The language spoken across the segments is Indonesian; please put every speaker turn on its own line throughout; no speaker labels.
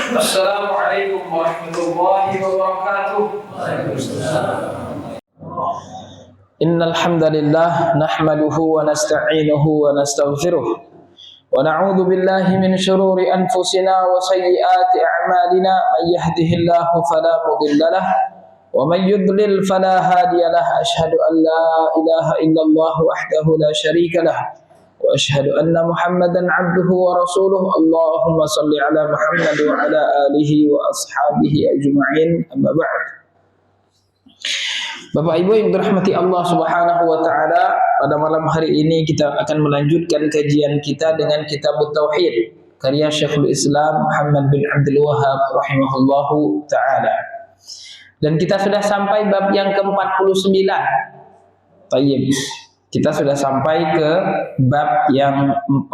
Assalamualaikum warahmatullahi wabarakatuh. Innal hamdalillah nahmaduhu wa nasta'inuhu wa nastaghfiruh wa na'udzu billahi min shururi anfusina wa sayyiati a'malina may yahdihillahu fala mudhillalah wa may yudlil fala hadiyalah. Asyhadu an la ilaha illallah wahdahu la syarikalah wa asyhadu anna Muhammadan 'abduhu wa rasuluh. Allahumma shalli ala Muhammad wa ala alihi wa ashabihi ajma'in. Amma ba'd. Bapak Ibu yang dirahmati Allah Subhanahu wa taala, pada malam hari ini kita akan melanjutkan kajian kita dengan Kitab Tauhid karya Syekhul Islam Muhammad bin Abdul Wahhab rahimahullahu taala. Dan kita sudah sampai bab yang ke-49. Tayyib. Kita sudah sampai ke bab yang 49,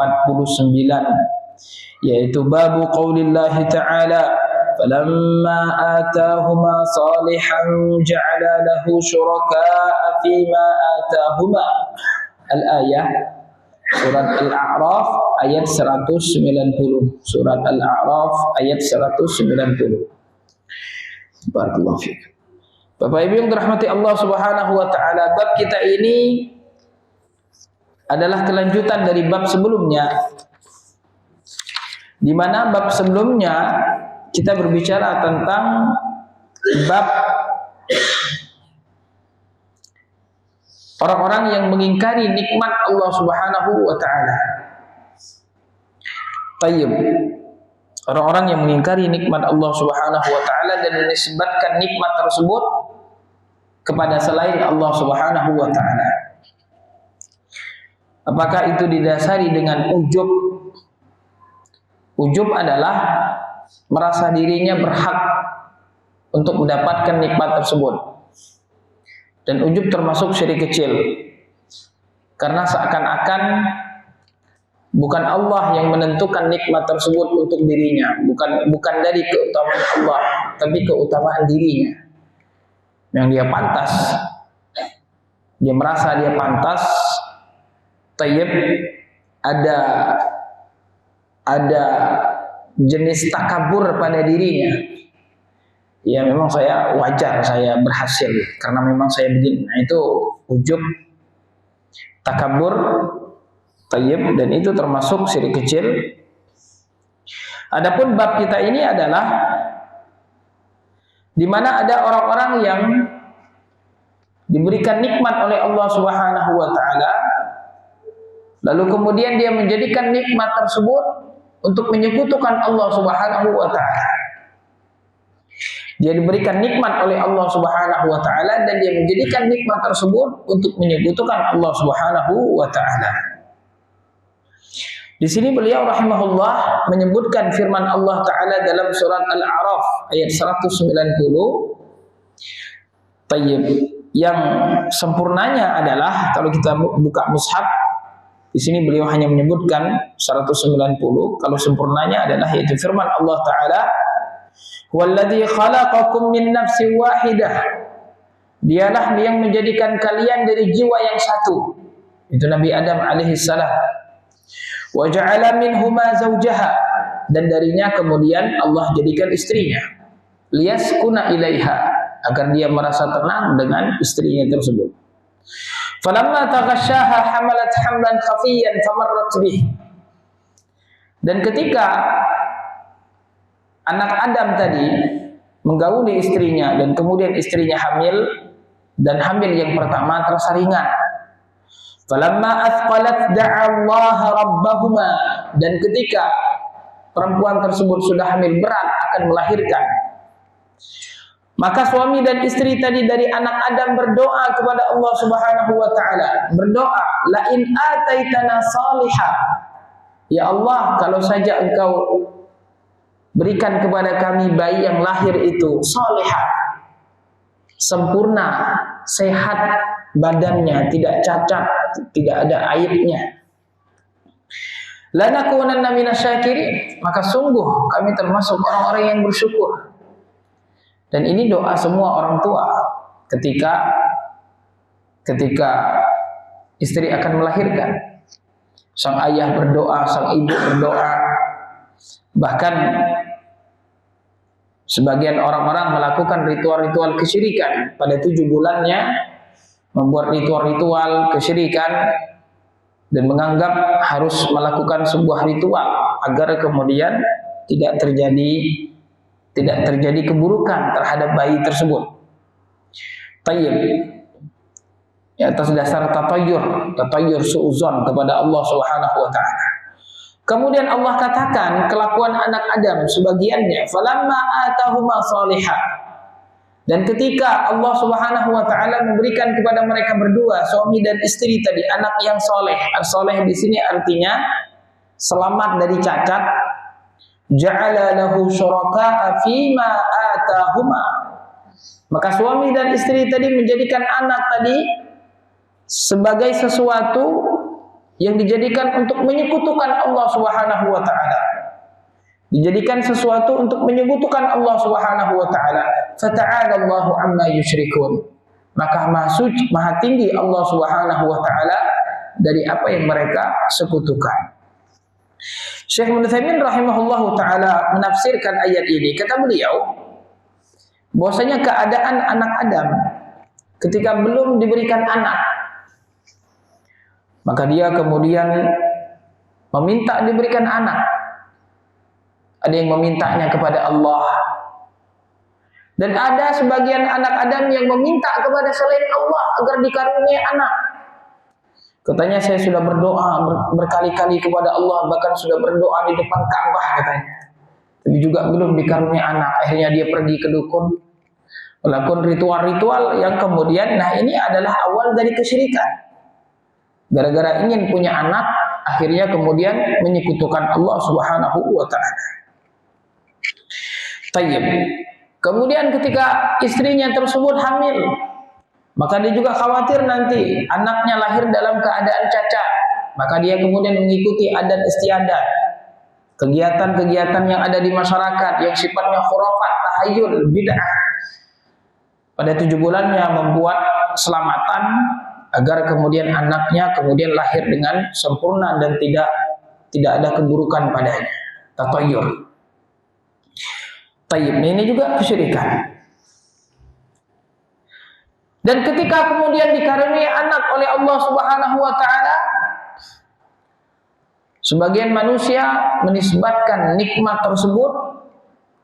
yaitu bab qaulillahi ta'ala falamma atahuma salihan ja'ala lahu syuraka'a fima atahuma. Al-ayah surat Al-A'raf ayat 190. Surat Al-A'raf ayat 190. Barakallahu fiik. Bapak Ibu yang dirahmati Allah Subhanahu wa taala, bab kita ini adalah kelanjutan dari bab sebelumnya, di mana bab sebelumnya kita berbicara tentang bab orang-orang yang mengingkari nikmat Allah Subhanahu wa taala. Tayyib. Orang-orang yang mengingkari nikmat Allah Subhanahu wa taala dan menisbatkan nikmat tersebut kepada selain Allah Subhanahu wa taala. Apakah itu didasari dengan ujub? Ujub adalah merasa dirinya berhak untuk mendapatkan nikmat tersebut. Dan ujub termasuk syirik kecil. Karena seakan-akan bukan Allah yang menentukan nikmat tersebut untuk dirinya, bukan dari keutamaan Allah, tapi keutamaan dirinya. Yang dia pantas. Dia merasa dia pantas. Tayyib, ada jenis takabur pada dirinya. Ya memang saya wajar, saya berhasil karena memang saya begini. Nah itu ujub, takabur, tayyib, dan itu termasuk syirik kecil. Adapun bab kita ini adalah di mana ada orang-orang yang diberikan nikmat oleh Allah Subhanahu wa taala, lalu kemudian dia menjadikan nikmat tersebut untuk menyekutukan Allah Subhanahu wa taala. Dia diberikan nikmat oleh Allah Subhanahu wa taala dan dia menjadikan nikmat tersebut untuk menyekutukan Allah Subhanahu wa taala. Di sini beliau rahimahullah menyebutkan firman Allah taala dalam surat Al-A'raf ayat 190. Tayyib. Yang sempurnanya adalah kalau kita buka mushaf, di sini beliau hanya menyebutkan 190. Kalau sempurnanya adalah yaitu firman Allah taala, "Walladzi khalaqakum min nafsin wahidah." Dialah yang menjadikan kalian dari jiwa yang satu. Itu Nabi Adam alaihi salam. "Wa ja'ala minhuma zawjaha." Dan darinya kemudian Allah jadikan istrinya. "Liyaskuna ilaiha." Agar dia merasa tenang dengan istrinya tersebut. Falamma taghasyaha hamalat hamlan khafiyan famarrat bih. Dan ketika anak Adam tadi menggauli istrinya dan kemudian istrinya hamil, dan hamil yang pertama terasa ringan. Falamma athqalat da'a Allah rabbahuma. Dan ketika perempuan tersebut sudah hamil berat akan melahirkan, maka suami dan istri tadi dari anak Adam berdoa kepada Allah Subhanahu wa taala. Berdoa, "La in ataitana salihah." Ya Allah, kalau saja Engkau berikan kepada kami bayi yang lahir itu salihah, sempurna, sehat badannya, tidak cacat, tidak ada aibnya. Lanakunanna minasyakirin, maka sungguh kami termasuk orang-orang yang bersyukur. Dan ini doa semua orang tua ketika istri akan melahirkan. Sang ayah berdoa, sang ibu berdoa. Bahkan Sebagian orang-orang melakukan ritual-ritual kesyirikan pada 7 bulannya, membuat ritual-ritual kesyirikan dan menganggap harus melakukan sebuah ritual agar kemudian tidak terjadi keburukan terhadap bayi tersebut. Tayyib. Ya, atas dasar tatayur suuzon kepada Allah Subhanahu wa taala. Kemudian Allah katakan kelakuan anak Adam sebagiannya, falamma atahuma salihah. Dan ketika Allah Subhanahu wa taala memberikan kepada mereka berdua, suami dan istri tadi, anak yang soleh. As-soleh di sini artinya selamat dari cacat. Ja'ala lahu syuraka'a fima atahuma. Maka suami dan istri tadi menjadikan anak tadi sebagai sesuatu yang dijadikan untuk menyekutukan Allah Subhanahu wa taala. Dijadikan sesuatu untuk menyekutukan Allah Subhanahu wa taala. Fata'ala Allahu amma yusyrikun. Maka maha tinggi Allah Subhanahu wa taala dari apa yang mereka sekutukan. Syekh Ibnu Utsaimin rahimahullahu taala menafsirkan ayat ini. Kata beliau, bahwasanya keadaan anak Adam ketika belum diberikan anak, maka dia kemudian meminta diberikan anak. Ada yang memintanya kepada Allah. Dan ada sebagian anak Adam yang meminta kepada selain Allah agar dikaruniai anak. Katanya, saya sudah berdoa berkali-kali kepada Allah, bahkan sudah berdoa di depan Ka'bah katanya. Tapi juga belum dikaruniai anak. Akhirnya dia pergi ke dukun, melakukan ritual-ritual yang kemudian, nah ini adalah awal dari kesyirikan. Gara-gara ingin punya anak, akhirnya kemudian menyekutukan Allah Subhanahu wa taala. Tayyib. Kemudian ketika istrinya tersebut hamil, maka dia juga khawatir nanti anaknya lahir dalam keadaan cacat. Maka dia kemudian mengikuti adat istiadat, kegiatan-kegiatan yang ada di masyarakat yang sifatnya khurafat, tahayul, bid'ah. Pada 7 bulannya membuat selamatan agar kemudian anaknya kemudian lahir dengan sempurna dan tidak ada keburukan padanya. Tatayur. Tayyib. Ini juga kesyirikan. Dan ketika kemudian dikaruniai anak oleh Allah Subhanahu wa taala, sebagian manusia menisbatkan nikmat tersebut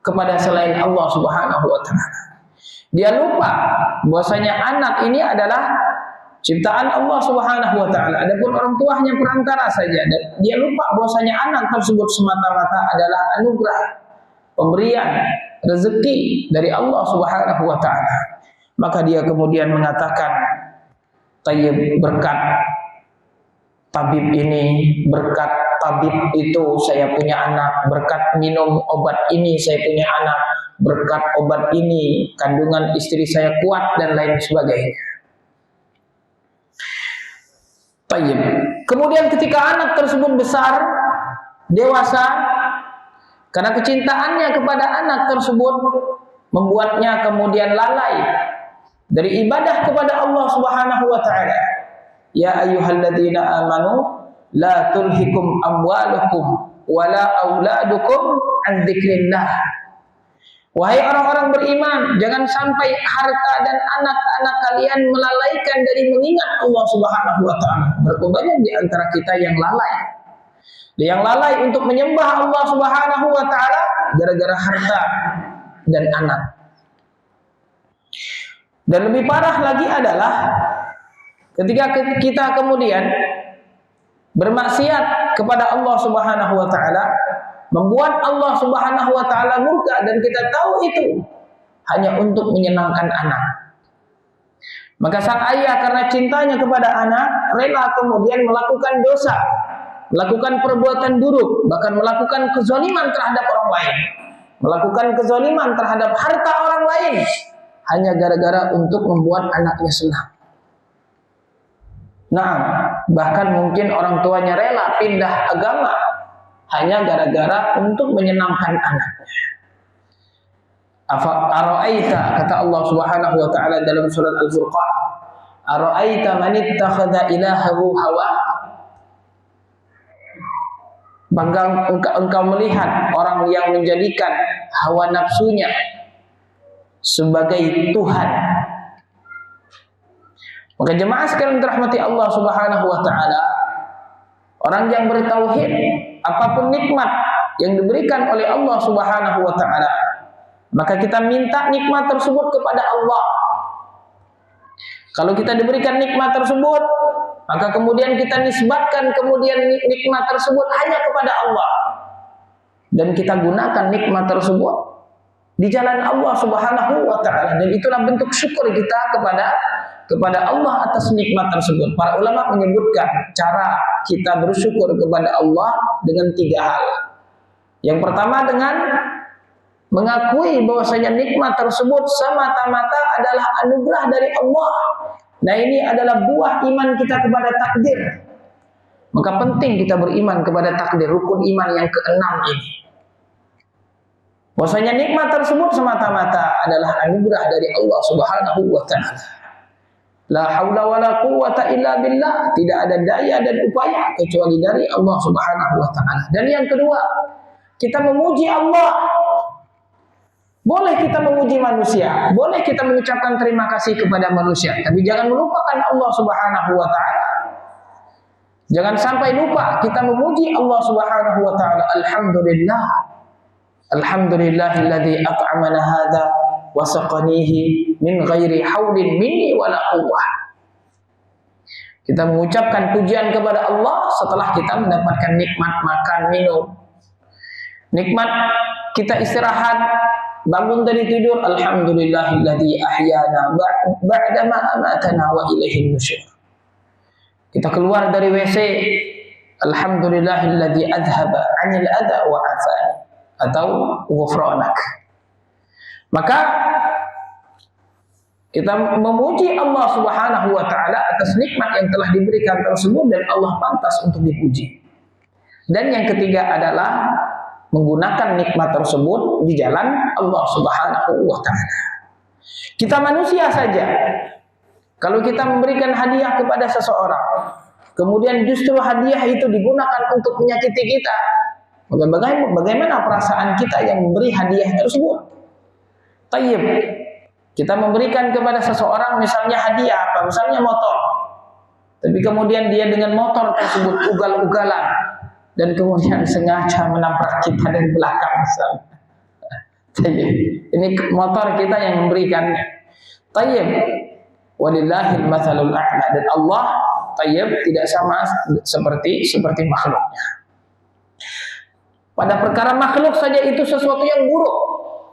kepada selain Allah Subhanahu wa taala. Dia lupa bahwasanya anak ini adalah ciptaan Allah Subhanahu wa taala. Adapun orang tuanya perantara saja. Dan dia lupa bahwasanya anak tersebut semata-mata adalah anugerah, pemberian rezeki dari Allah Subhanahu wa taala. Maka dia kemudian mengatakan, tayyib, berkat tabib ini, berkat tabib itu saya punya anak, berkat minum obat ini saya punya anak, berkat obat ini kandungan istri saya kuat, dan lain sebagainya. Tayyib. Kemudian ketika anak tersebut besar, dewasa, karena kecintaannya kepada anak tersebut membuatnya kemudian lalai dari ibadah kepada Allah Subhanahu wa taala. Ya ayyuhalladzina amanu la tulhikum amwalukum wala auladukum an dzikrillah. Wahai orang-orang beriman, jangan sampai harta dan anak-anak kalian melalaikan dari mengingat Allah Subhanahu wa taala. Berbanyak di antara kita yang lalai. Yang lalai untuk menyembah Allah Subhanahu wa taala gara-gara harta dan anak. Dan lebih parah lagi adalah ketika kita kemudian bermaksiat kepada Allah Subhanahu wa taala, membuat Allah Subhanahu wa taala murka, dan kita tahu itu hanya untuk menyenangkan anak. Maka sang ayah karena cintanya kepada anak rela kemudian melakukan dosa, melakukan perbuatan buruk, bahkan melakukan kezaliman terhadap orang lain, melakukan kezaliman terhadap harta orang lain, hanya gara-gara untuk membuat anaknya senang. Nah, bahkan mungkin orang tuanya rela pindah agama hanya gara-gara untuk menyenangkan anaknya. Ara'aita, kata Allah Subhanahu wa taala dalam surat Al-Furqan, ara'aita man ittakhadha ilahahu hawa. Engkau melihat orang yang menjadikan hawa nafsunya sebagai Tuhan. Maka jemaah sekalian dirahmati Allah Subhanahu wa taala, orang yang bertauhid, apapun nikmat yang diberikan oleh Allah Subhanahu wa taala, maka kita minta nikmat tersebut kepada Allah. Kalau kita diberikan nikmat tersebut, maka kemudian kita nisbatkan kemudian nikmat tersebut hanya kepada Allah, dan kita gunakan nikmat tersebut di jalan Allah Subhanahu wa taala, dan itulah bentuk syukur kita kepada Allah atas nikmat tersebut. Para ulama menyebutkan cara kita bersyukur kepada Allah dengan 3 hal. Yang pertama dengan mengakui bahwasanya nikmat tersebut semata-mata adalah anugerah dari Allah. Nah, ini adalah buah iman kita kepada takdir. Maka penting kita beriman kepada takdir, rukun iman yang ke-6 ini. Bahwasanya nikmat tersebut semata-mata adalah anugerah dari Allah Subhanahu wa taala. La haula wala quwwata illa billah, tidak ada daya dan upaya kecuali dari Allah Subhanahu wa taala. Dan yang kedua, kita memuji Allah. Boleh kita memuji manusia, boleh kita mengucapkan terima kasih kepada manusia, tapi jangan melupakan Allah Subhanahu wa taala. Jangan sampai lupa kita memuji Allah Subhanahu wa taala. Alhamdulillah. Alhamdulillahilladzi at'amana hadza wa saqanihi min ghairi haulin minni wala quwwah. Kita mengucapkan pujian kepada Allah setelah kita mendapatkan nikmat makan, minum. Nikmat kita istirahat, bangun dari tidur, alhamdulillahilladzi ahyana ba'da ma amatana wa ilaihin nusyur. Kita keluar dari WC, alhamdulillahilladzi adhaba 'anil adha wa 'afani, atau ghufranak. Maka kita memuji Allah Subhanahu wa taala atas nikmat yang telah diberikan tersebut, dan Allah pantas untuk dipuji. Dan yang ketiga adalah menggunakan nikmat tersebut di jalan Allah Subhanahu wa taala. Kita manusia saja, kalau kita memberikan hadiah kepada seseorang, kemudian justru hadiah itu digunakan untuk menyakiti kita, bagaimana perasaan kita yang memberi hadiah tersebut? Tayyib, kita memberikan kepada seseorang misalnya hadiah apa? Misalnya motor, tapi kemudian dia dengan motor tersebut ugal-ugalan, dan kemudian sengaja menabrak kita dari belakang misalnya. Tayyib, ini motor kita yang memberikannya. Tayyib, walillahil matsalul a'la, dan Allah tayyib tidak sama seperti makhluknya. Pada perkara makhluk saja itu sesuatu yang buruk.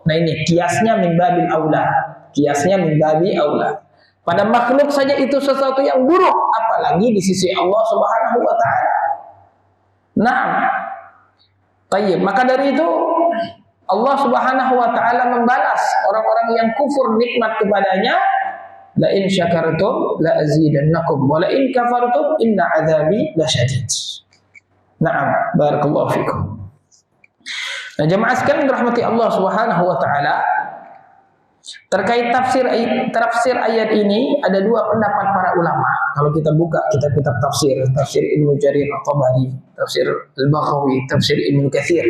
Nah, ini kiasnya min babil aula. Kiasnya min babi aula. Pada makhluk saja itu sesuatu yang buruk, apalagi di sisi Allah Subhanahu wa taala. Nah, tayyib, maka dari itu Allah Subhanahu wa taala membalas orang-orang yang kufur nikmat kepadanya. La in syakartum la azidannakum wa la in kafartum inna adzabi lasyadid. Na'am, barakallahu fikum. Nah, jemaah sekalian dirahmati Allah Subhanahu wa taala, terkait tafsir ayat ini ada 2 pendapat para ulama. Kalau kita buka kitab-kitab tafsir Ibnu Jarir At-Tabari, tafsir Al-Baghawi, tafsir Ibnu Katsir,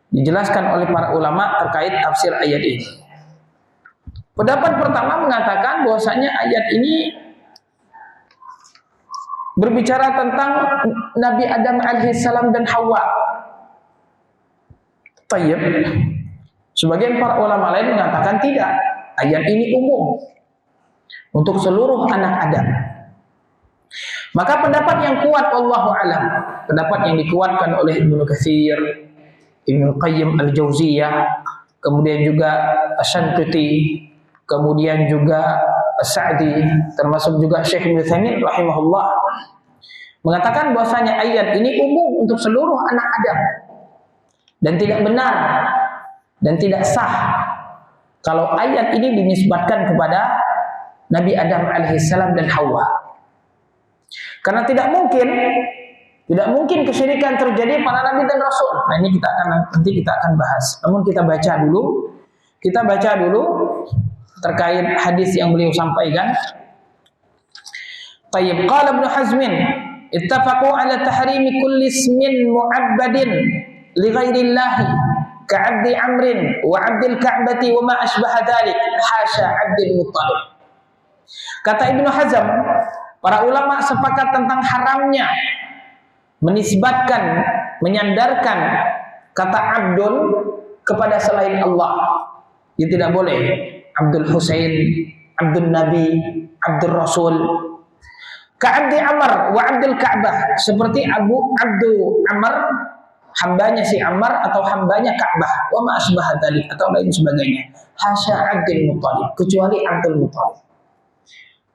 dijelaskan oleh para ulama terkait tafsir ayat ini. Pendapat pertama mengatakan bahwasanya ayat ini berbicara tentang Nabi Adam alaihissalam dan Hawa. Tayyib. Sebagian para ulama lain mengatakan tidak, ayat ini umum untuk seluruh anak Adam. Maka pendapat yang kuat, wallahu alam, pendapat yang dikuatkan oleh Ibnu Katsir, Ibnu Qayyim Al-Jauziyah, kemudian juga Asy-Syanqiti, kemudian juga As-Sa'di, termasuk juga Syekh Ibnu Utsaimin rahimahullah, mengatakan bahwasanya ayat ini umum untuk seluruh anak Adam, dan tidak benar dan tidak sah kalau ayat ini dinisbatkan kepada Nabi Adam alaihissalam dan Hawa. Karena tidak mungkin kesyirikan terjadi pada Nabi dan Rasul. Nah, ini nanti kita akan bahas. Namun kita baca dulu terkait hadis yang beliau sampaikan. Tayyib, qala Ibnu Hazmin, ittafaqu ala tahrimi kulli ismin mu'abbadin li ghairillahi ka'abdi Amrin wa 'abdil Ka'bati wa ma asbaha dzalik, hasya 'Abdul Muttalib. Kata Ibnu Hazm, para ulama sepakat tentang haramnya menisbatkan, menyandarkan kata Abdul kepada selain Allah. Itu tidak boleh. Abdul Husain, Abdul Nabi, Abdul Rasul. Ka'abdi Amr wa 'Abdul Ka'bah, seperti Abdul Amr, hambanya si Ammar atau hambanya Ka'bah, wa ma asbaha dzalik, atau lain sebagainya. Hasya 'Abdul Muttalib, kecuali Abdul Muttalib.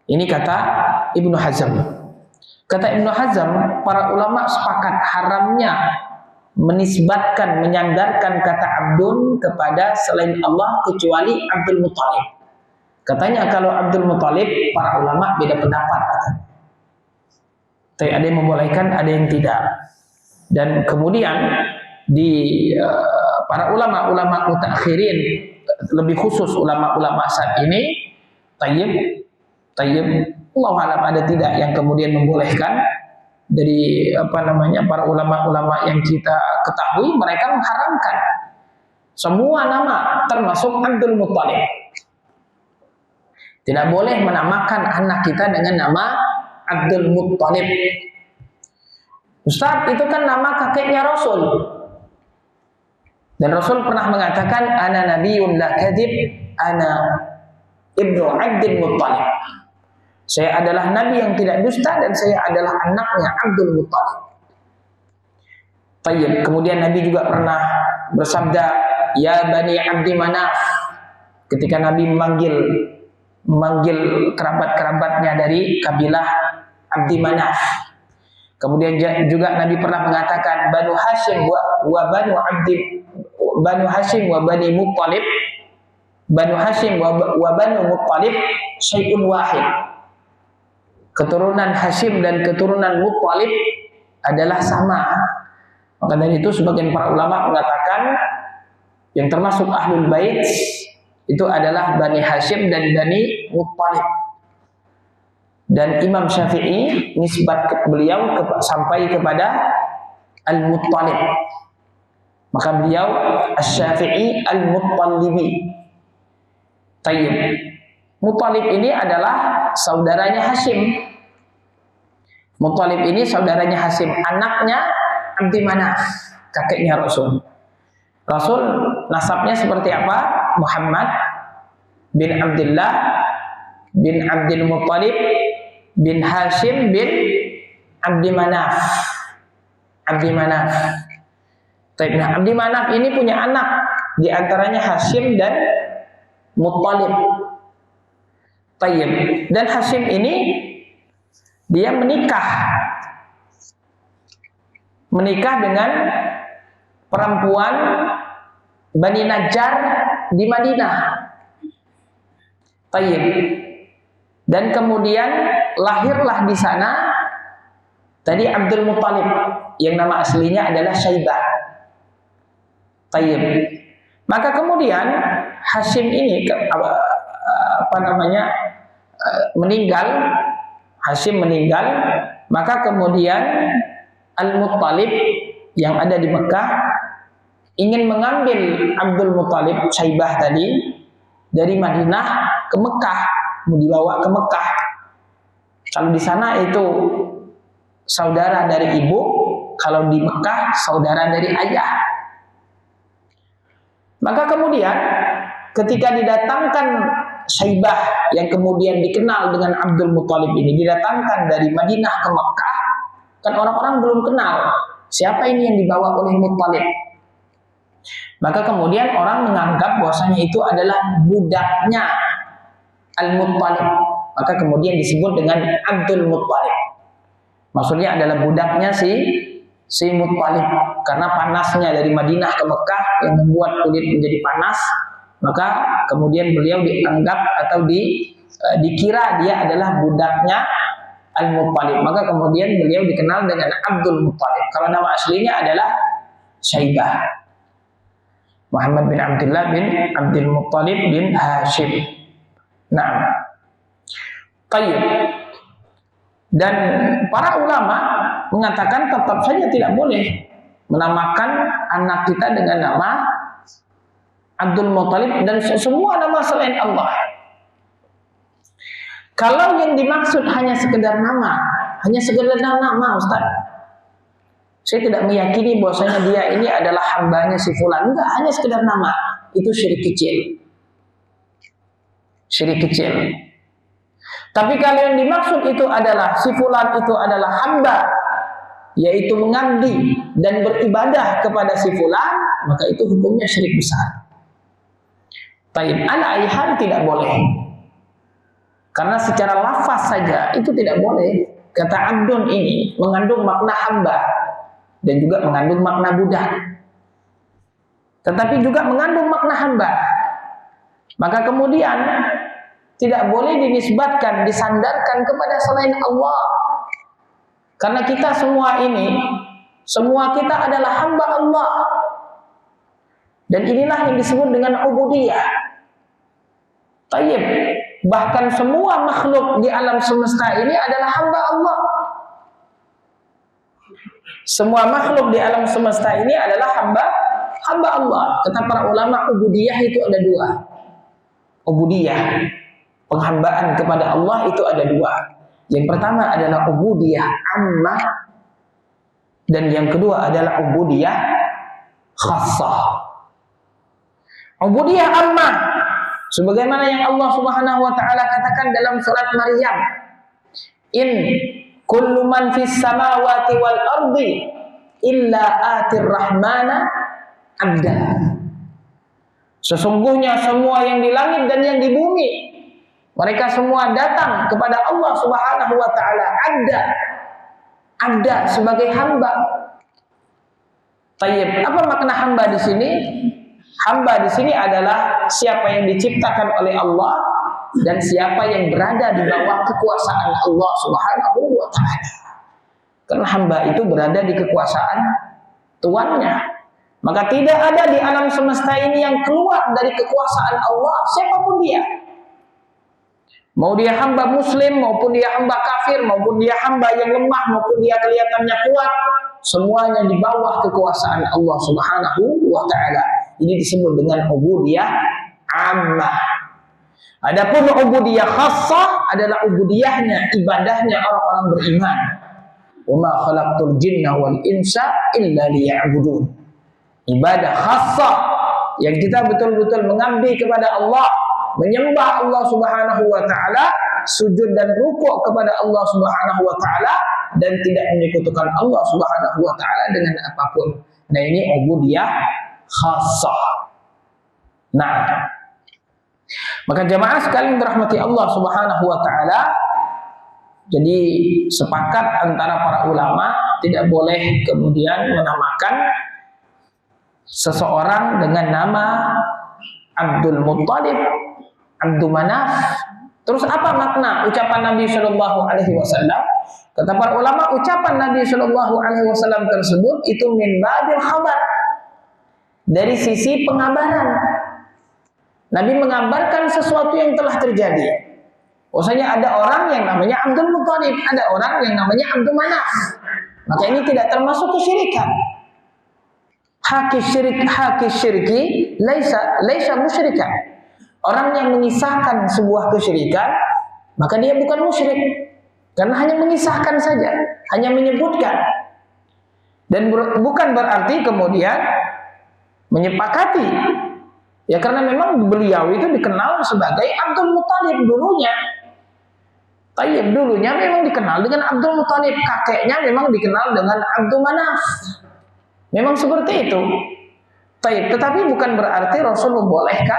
Ini kata Ibnu Hazm. Kata Ibnu Hazm, para ulama sepakat haramnya menisbatkan, menyandarkan kata Abdul kepada selain Allah kecuali Abdul Muttalib. Katanya kalau Abdul Muttalib, para ulama beda pendapat katanya. Tapi ada yang membolehkan, ada yang tidak. Dan kemudian di para ulama-ulama mutakhirin, lebih khusus ulama-ulama saat ini, tayyib, Allah alam ada tidak yang kemudian membolehkan. Dari para ulama-ulama yang kita ketahui, mereka mengharamkan semua nama termasuk Abdul Muttalib. Tidak boleh menamakan anak kita dengan nama Abdul Muttalib. Ustaz, itu kan nama kakeknya Rasul. Dan Rasul pernah mengatakan, ana nabiyyun la kadhib, ana ibnu Abdul Muttalib. Saya adalah nabi yang tidak dusta dan saya adalah anaknya Abdul Muttalib. Tayyib. Kemudian Nabi juga pernah bersabda, ya Bani Abdi Manaf, ketika Nabi memanggil kerabat-kerabatnya dari kabilah Abdi Manaf. Kemudian juga Nabi pernah mengatakan, Banu Hashim wa Banu Abdi, Banu Hashim wa Bani Muttalib, Banu Hashim wa Banu Muttalib syai'un wahid. Keturunan Hashim dan keturunan Muttalib adalah sama. Maka dari itu sebagian para ulama mengatakan yang termasuk Ahlul Bait itu adalah Bani Hashim dan Bani Muttalib. Dan Imam Syafi'i nisbat beliau sampai kepada Al-Muttalib. Maka beliau Asy-Syafi'i Al-Muttalibi. Tayyib. Muttalib ini adalah saudaranya Hashim. Muttalib ini saudaranya Hashim, anaknya Abdi Manaf, kakeknya Rasul. Rasul nasabnya seperti apa? Muhammad bin Abdullah bin Abdul Muttalib bin Hashim bin Abdi Manaf. Abdi Manaf. Nah, Abdi Manaf ini punya anak, di antaranya Hashim dan Muttalib. Tayyib. Dan Hashim ini dia menikah dengan perempuan Bani Najjar di Madinah. Tayyib. Dan kemudian lahirlah di sana tadi Abdul Muttalib yang nama aslinya adalah Syaibah. Tayyib. Maka kemudian Hashim ini meninggal, Hashim meninggal, maka kemudian Al-Muttalib yang ada di Mekah ingin mengambil Abdul Muttalib, Syaibah tadi, dari Madinah ke Mekah, mau dibawa ke Mekah. Kalau di sana itu saudara dari ibu, kalau di Mekah saudara dari ayah. Maka kemudian ketika didatangkan Syaibah yang kemudian dikenal dengan Abdul Muttalib ini, didatangkan dari Madinah ke Mekah, kan orang-orang belum kenal siapa ini yang dibawa oleh Muttalib. Maka kemudian orang menganggap bahwasanya itu adalah budaknya Al-Muttalib. Maka kemudian disebut dengan Abdul Muttalib. Maksudnya adalah budaknya si Muttalib. Karena panasnya dari Madinah ke Mekah yang membuat kulit menjadi panas, maka kemudian beliau dianggap atau dikira dia adalah budaknya Al-Muttalib. Maka kemudian beliau dikenal dengan Abdul Muttalib. Kalau nama aslinya adalah Syaibah. Muhammad bin Abdullah bin Abdul Muttalib bin Hashim. Nah, tayyib. Dan para ulama mengatakan tetap saja tidak boleh menamakan anak kita dengan nama Abdul Muttalib, dan semua nama selain Allah. Kalau yang dimaksud hanya sekedar nama, Ustaz, saya tidak meyakini bahwasanya dia ini adalah hambanya si fulan. Enggak, hanya sekedar nama. Itu syirik kecil. Syirik kecil. Tapi kalau yang dimaksud itu adalah si fulan itu adalah hamba, yaitu mengabdi dan beribadah kepada si fulan, maka itu hukumnya syirik besar. Taib, ala ayhan tidak boleh. Karena secara lafaz saja itu tidak boleh. Kata abdun ini mengandung makna hamba dan juga mengandung makna budak. Tetapi juga mengandung makna hamba. Maka kemudian tidak boleh dinisbatkan, disandarkan kepada selain Allah. Karena kita semua kita adalah hamba Allah. Dan inilah yang disebut dengan ubudiyah. Tayyib, bahkan semua makhluk di alam semesta ini adalah hamba Allah. Semua makhluk di alam semesta ini adalah hamba Allah. Kata para ulama, ubudiyah itu ada dua. Ubudiyah, penghambaan kepada Allah itu ada dua. Yang pertama adalah ubudiyah ammah, dan yang kedua adalah ubudiyah khassah. Ubudiyah ammah, sebagaimana yang Allah Subhanahu wa taala katakan dalam surat Maryam, in kullu man fis samawati wal ardi illa atir rahmana abda. Sesungguhnya semua yang di langit dan yang di bumi, mereka semua datang kepada Allah Subhanahu wa taala abda sebagai hamba. Tayyib, apa makna hamba di sini? Hamba di sini adalah siapa yang diciptakan oleh Allah dan siapa yang berada di bawah kekuasaan Allah Subhanahu wa taala. Karena hamba itu berada di kekuasaan tuannya. Maka tidak ada di alam semesta ini yang keluar dari kekuasaan Allah, siapapun dia. Mau dia hamba muslim, maupun dia hamba kafir, maupun dia hamba yang lemah, maupun dia kelihatannya kuat, semuanya di bawah kekuasaan Allah Subhanahu wa taala. Ini disebut dengan ubudiyah ammah. Adapun ubudiyah khassah adalah ubudiyahnya, ibadahnya orang-orang beriman. Wa ma khalaqtul jinna wal insa illa liya'budun. Ibadah khassah yang kita betul-betul mengabdi kepada Allah, menyembah Allah Subhanahu wa taala, sujud dan rukuk kepada Allah Subhanahu wa taala, dan tidak menyekutukan Allah Subhanahu wa taala dengan apapun. Nah, ini ubudiyah khassah. Nah, maka jamaah sekalian dirahmati Allah Subhanahu wa taala, jadi sepakat antara para ulama tidak boleh kemudian menamakan seseorang dengan nama Abdul Muttalib, Abdul Manaf. Terus apa makna ucapan Nabi Shallallahu Alaihi Wasallam? Kata para ulama, ucapan Nabi Shallallahu Alaihi Wasallam tersebut itu min babil khabar, dari sisi pengabaran. Nabi mengabarkan sesuatu yang telah terjadi. Bahwasanya ada orang yang namanya Abdul Muttalib, ada orang yang namanya Abdul Manaf. Maka ini tidak termasuk kesyirikan. Haki syirki laisa musyrikan. Orang yang mengisahkan sebuah kesyirikan, maka dia bukan musyrik, karena hanya mengisahkan saja, hanya menyebutkan. Dan bukan berarti kemudian menyepakati. Ya, karena memang beliau itu dikenal sebagai Abdul Muttalib dulunya. Tayyib, dulunya memang dikenal dengan Abdul Muttalib, kakeknya memang dikenal dengan Abdul Manaf. Memang seperti itu. Tayyib, tetapi bukan berarti Rasul membolehkan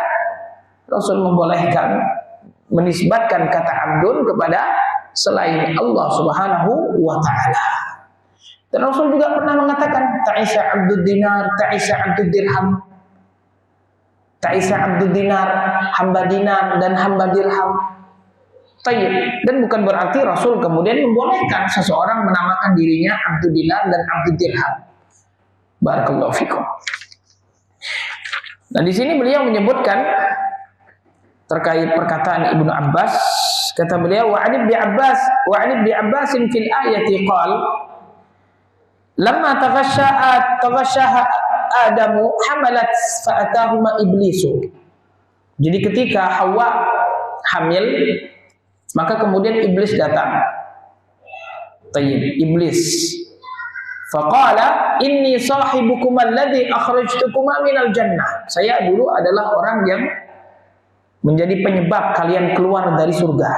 menisbatkan kata Abdul kepada selain Allah Subhanahu wa taala. Dan Rasul juga pernah mengatakan ta'isa Abdud Dinar, ta'isa Abdud Dirham. Ta'isa Abdud Dinar, hamba dinar dan hamba dirham. Tayyib. Dan bukan berarti Rasul kemudian membolehkan seseorang menamakan dirinya Abdud Dinar dan Abdud Dirham. Barakallahu fikum. Nah, di sini beliau menyebutkan terkait perkataan Ibnu Abbas, kata beliau, wa 'an Ibni Abbas fil ayati qala lamma taghashaha Adamu hamalat fa'atahuma iblisu. Jadi ketika Hawa hamil, maka kemudian iblis datang. Tayyib, iblis. Faqala inni sahibukum alladhi akhrajtukuma minal jannah. Saya dulu adalah orang yang menjadi penyebab kalian keluar dari surga.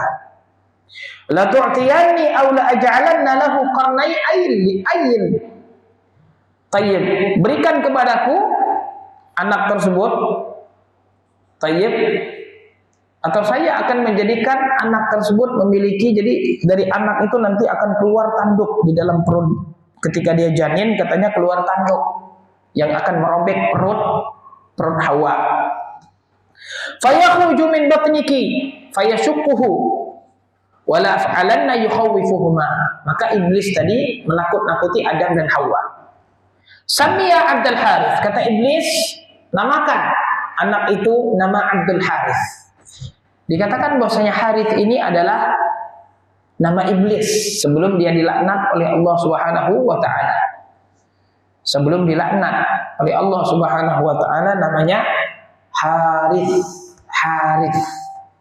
La tu'tiyanni aw la aj'alanna lahu qarnai ayil. Tayyib, berikan kepadaku anak tersebut. Tayyib, atau saya akan menjadikan anak tersebut memiliki, jadi dari anak itu nanti akan keluar tanduk di dalam perut. Ketika dia janin, katanya keluar tanduk yang akan merobek perut Hawa. Fayakhruju min batniki fayashukkuhu wala af'alanna yukhawifuhuma. Maka iblis tadi menakut-nakuti Adam dan Hawa. Samiya Abdul Harith, kata iblis, namakan anak itu nama Abdul Harith. Dikatakan bahwasanya Harith ini adalah nama iblis sebelum dia dilaknat oleh Allah Subhanahu wa taala. Sebelum dilaknat oleh Allah Subhanahu wa taala namanya Harith.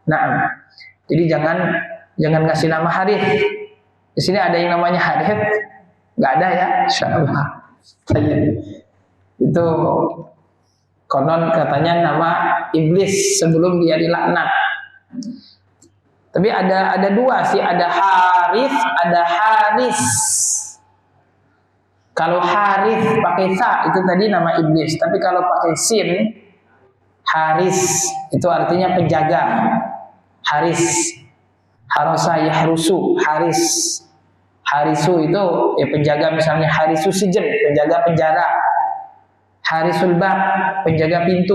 Nah, jadi jangan ngasih nama Harith. Di sini ada yang namanya Harith? Enggak ada ya, insyaallah. Itu konon katanya nama iblis sebelum dia dilaknat. Tapi ada dua sih, ada Harith, ada Haris. Kalau Harith pakai sa itu tadi nama iblis, tapi kalau pakai sin Haris itu artinya penjaga. Haris, harasa yahrusu, Haris. Harisu itu ya penjaga, misalnya Harisu sijen, penjaga penjara. Harisul bab, penjaga pintu.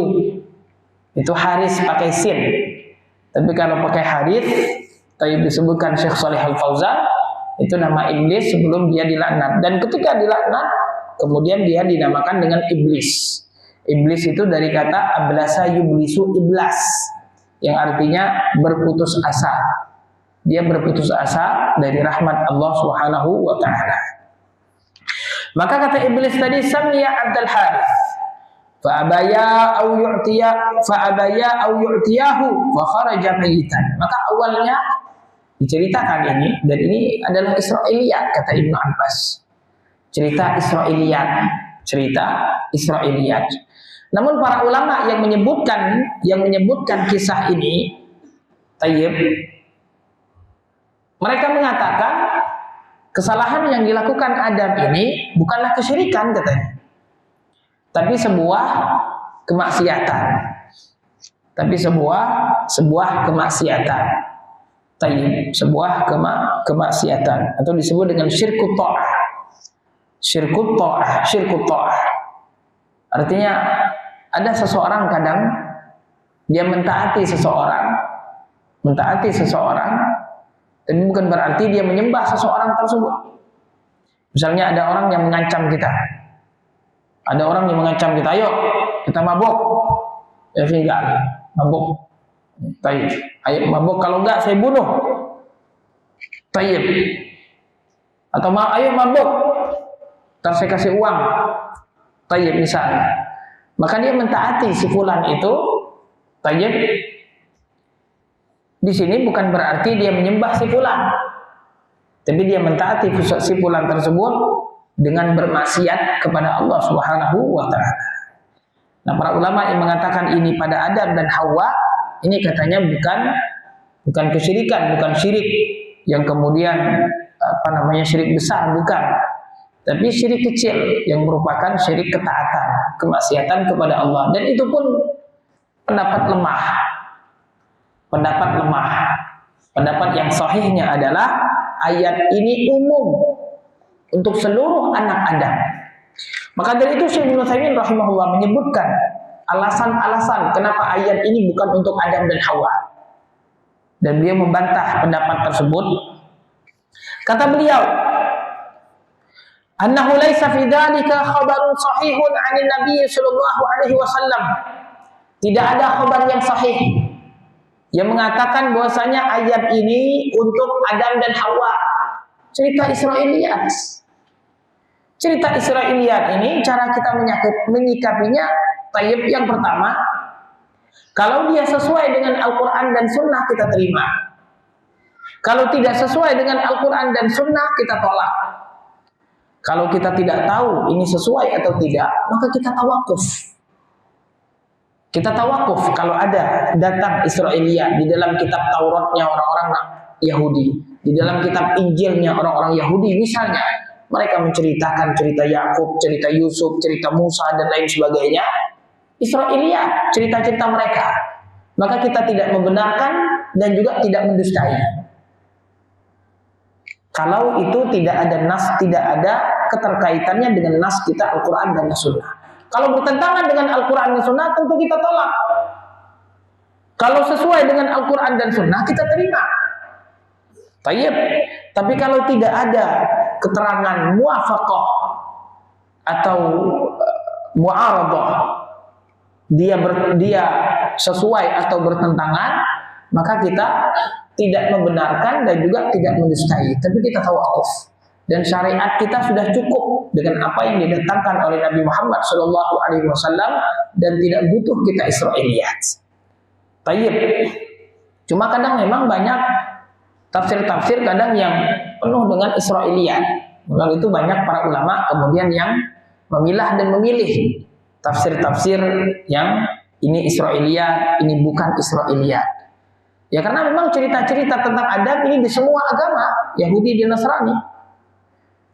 Itu Haris pakai sin. Tapi kalau pakai Harith, tadi disebutkan Syekh Shalih Al Fauzan, itu nama iblis sebelum dia dilaknat. Dan ketika dilaknat, kemudian dia dinamakan dengan iblis. Iblis itu dari kata ablasa yublisu iblas, yang artinya berputus asa. Dia berputus asa dari rahmat Allah Subhanahu wa taala. Maka kata iblis tadi, samiya Abdul Harith fa'abaya au yu'tiyahu fa kharaja mayitan. Maka awalnya diceritakan ini, dan ini adalah Israiliyat kata Ibnu Abbas. Cerita Israiliyat. Namun para ulama yang menyebutkan kisah ini, tayyib, mereka mengatakan kesalahan yang dilakukan Adam ini bukanlah kesyirikan katanya, tapi sebuah kemaksiatan. Tayyib, sebuah kemaksiatan atau disebut dengan syirkut ta'ah. Artinya ada seseorang kadang dia mentaati seseorang, tapi bukan berarti dia menyembah seseorang tersebut. Misalnya ada orang yang mengancam kita. Ayo kita mabuk. Ya enggak, mabuk. Tayyib. Ayo mabuk, kalau enggak saya bunuh. Tayyib. Atau ayo mabuk, ntar saya kasih uang. Tayyib misalnya. Maka dia mentaati si fulan itu. Tayyib. Di sini bukan berarti dia menyembah si fulan, tapi dia mentaati si fulan tersebut dengan bermaksiat kepada Allah Subhanahu wa taala. Nah, para ulama yang mengatakan ini pada Adam dan Hawa, ini katanya bukan kesyirikan, bukan syirik yang kemudian syirik besar, bukan. Tapi syirik kecil yang merupakan syirik ketaatan, kemaksiatan kepada Allah, dan itu pun pendapat lemah. Pendapat yang sahihnya adalah ayat ini umum untuk seluruh anak Adam. Maka dari itu Syekh Ibnu Utsaimin rahimahullah menyebutkan alasan-alasan kenapa ayat ini bukan untuk Adam dan Hawa. Dan beliau membantah pendapat tersebut. Kata beliau, "Annahu laisa fi dzalika khabarun sahihun 'anil Nabi sallallahu alaihi wasallam." Tidak ada khabar yang sahih yang mengatakan bahwasanya ayat ini untuk Adam dan Hawa. Cerita Israiliyat. Cerita Israiliyat ini cara kita menyikapinya, tayyib, yang pertama, kalau dia sesuai dengan Al-Quran dan Sunnah kita terima. Kalau tidak sesuai dengan Al-Quran dan Sunnah kita tolak. Kalau kita tidak tahu ini sesuai atau tidak, maka kita tawakuf. Kita tawakuf kalau ada datang Israiliyat di dalam kitab Tauratnya orang-orang Yahudi, di dalam kitab Injilnya orang-orang Yahudi misalnya, mereka menceritakan cerita Yakub, cerita Yusuf, cerita Musa dan lain sebagainya. Israiliyat, cerita-cerita mereka. Maka kita tidak membenarkan dan juga tidak mendustai. Kalau itu tidak ada nas, tidak ada keterkaitannya dengan nas kita Al-Quran dan Sunnah. Kalau bertentangan dengan Al-Quran dan Sunnah, tentu kita tolak. Kalau sesuai dengan Al-Quran dan Sunnah, kita terima. Tayyib. Tapi kalau tidak ada keterangan muwafaqah atau mu'aradah, dia sesuai atau bertentangan, maka kita tidak membenarkan dan juga tidak mendustai, tapi kita tawakuf. Dan syariat kita sudah cukup dengan apa yang didatangkan oleh Nabi Muhammad SAW dan tidak butuh kita Israiliyat. Tayyib. Cuma kadang memang banyak tafsir-tafsir kadang yang penuh dengan Israiliyat. Lalu itu banyak para ulama kemudian yang memilah dan memilih tafsir-tafsir yang ini Israiliyat, ini bukan Israiliyat. Ya karena memang cerita-cerita tentang adab ini di semua agama, Yahudi dan Nasrani.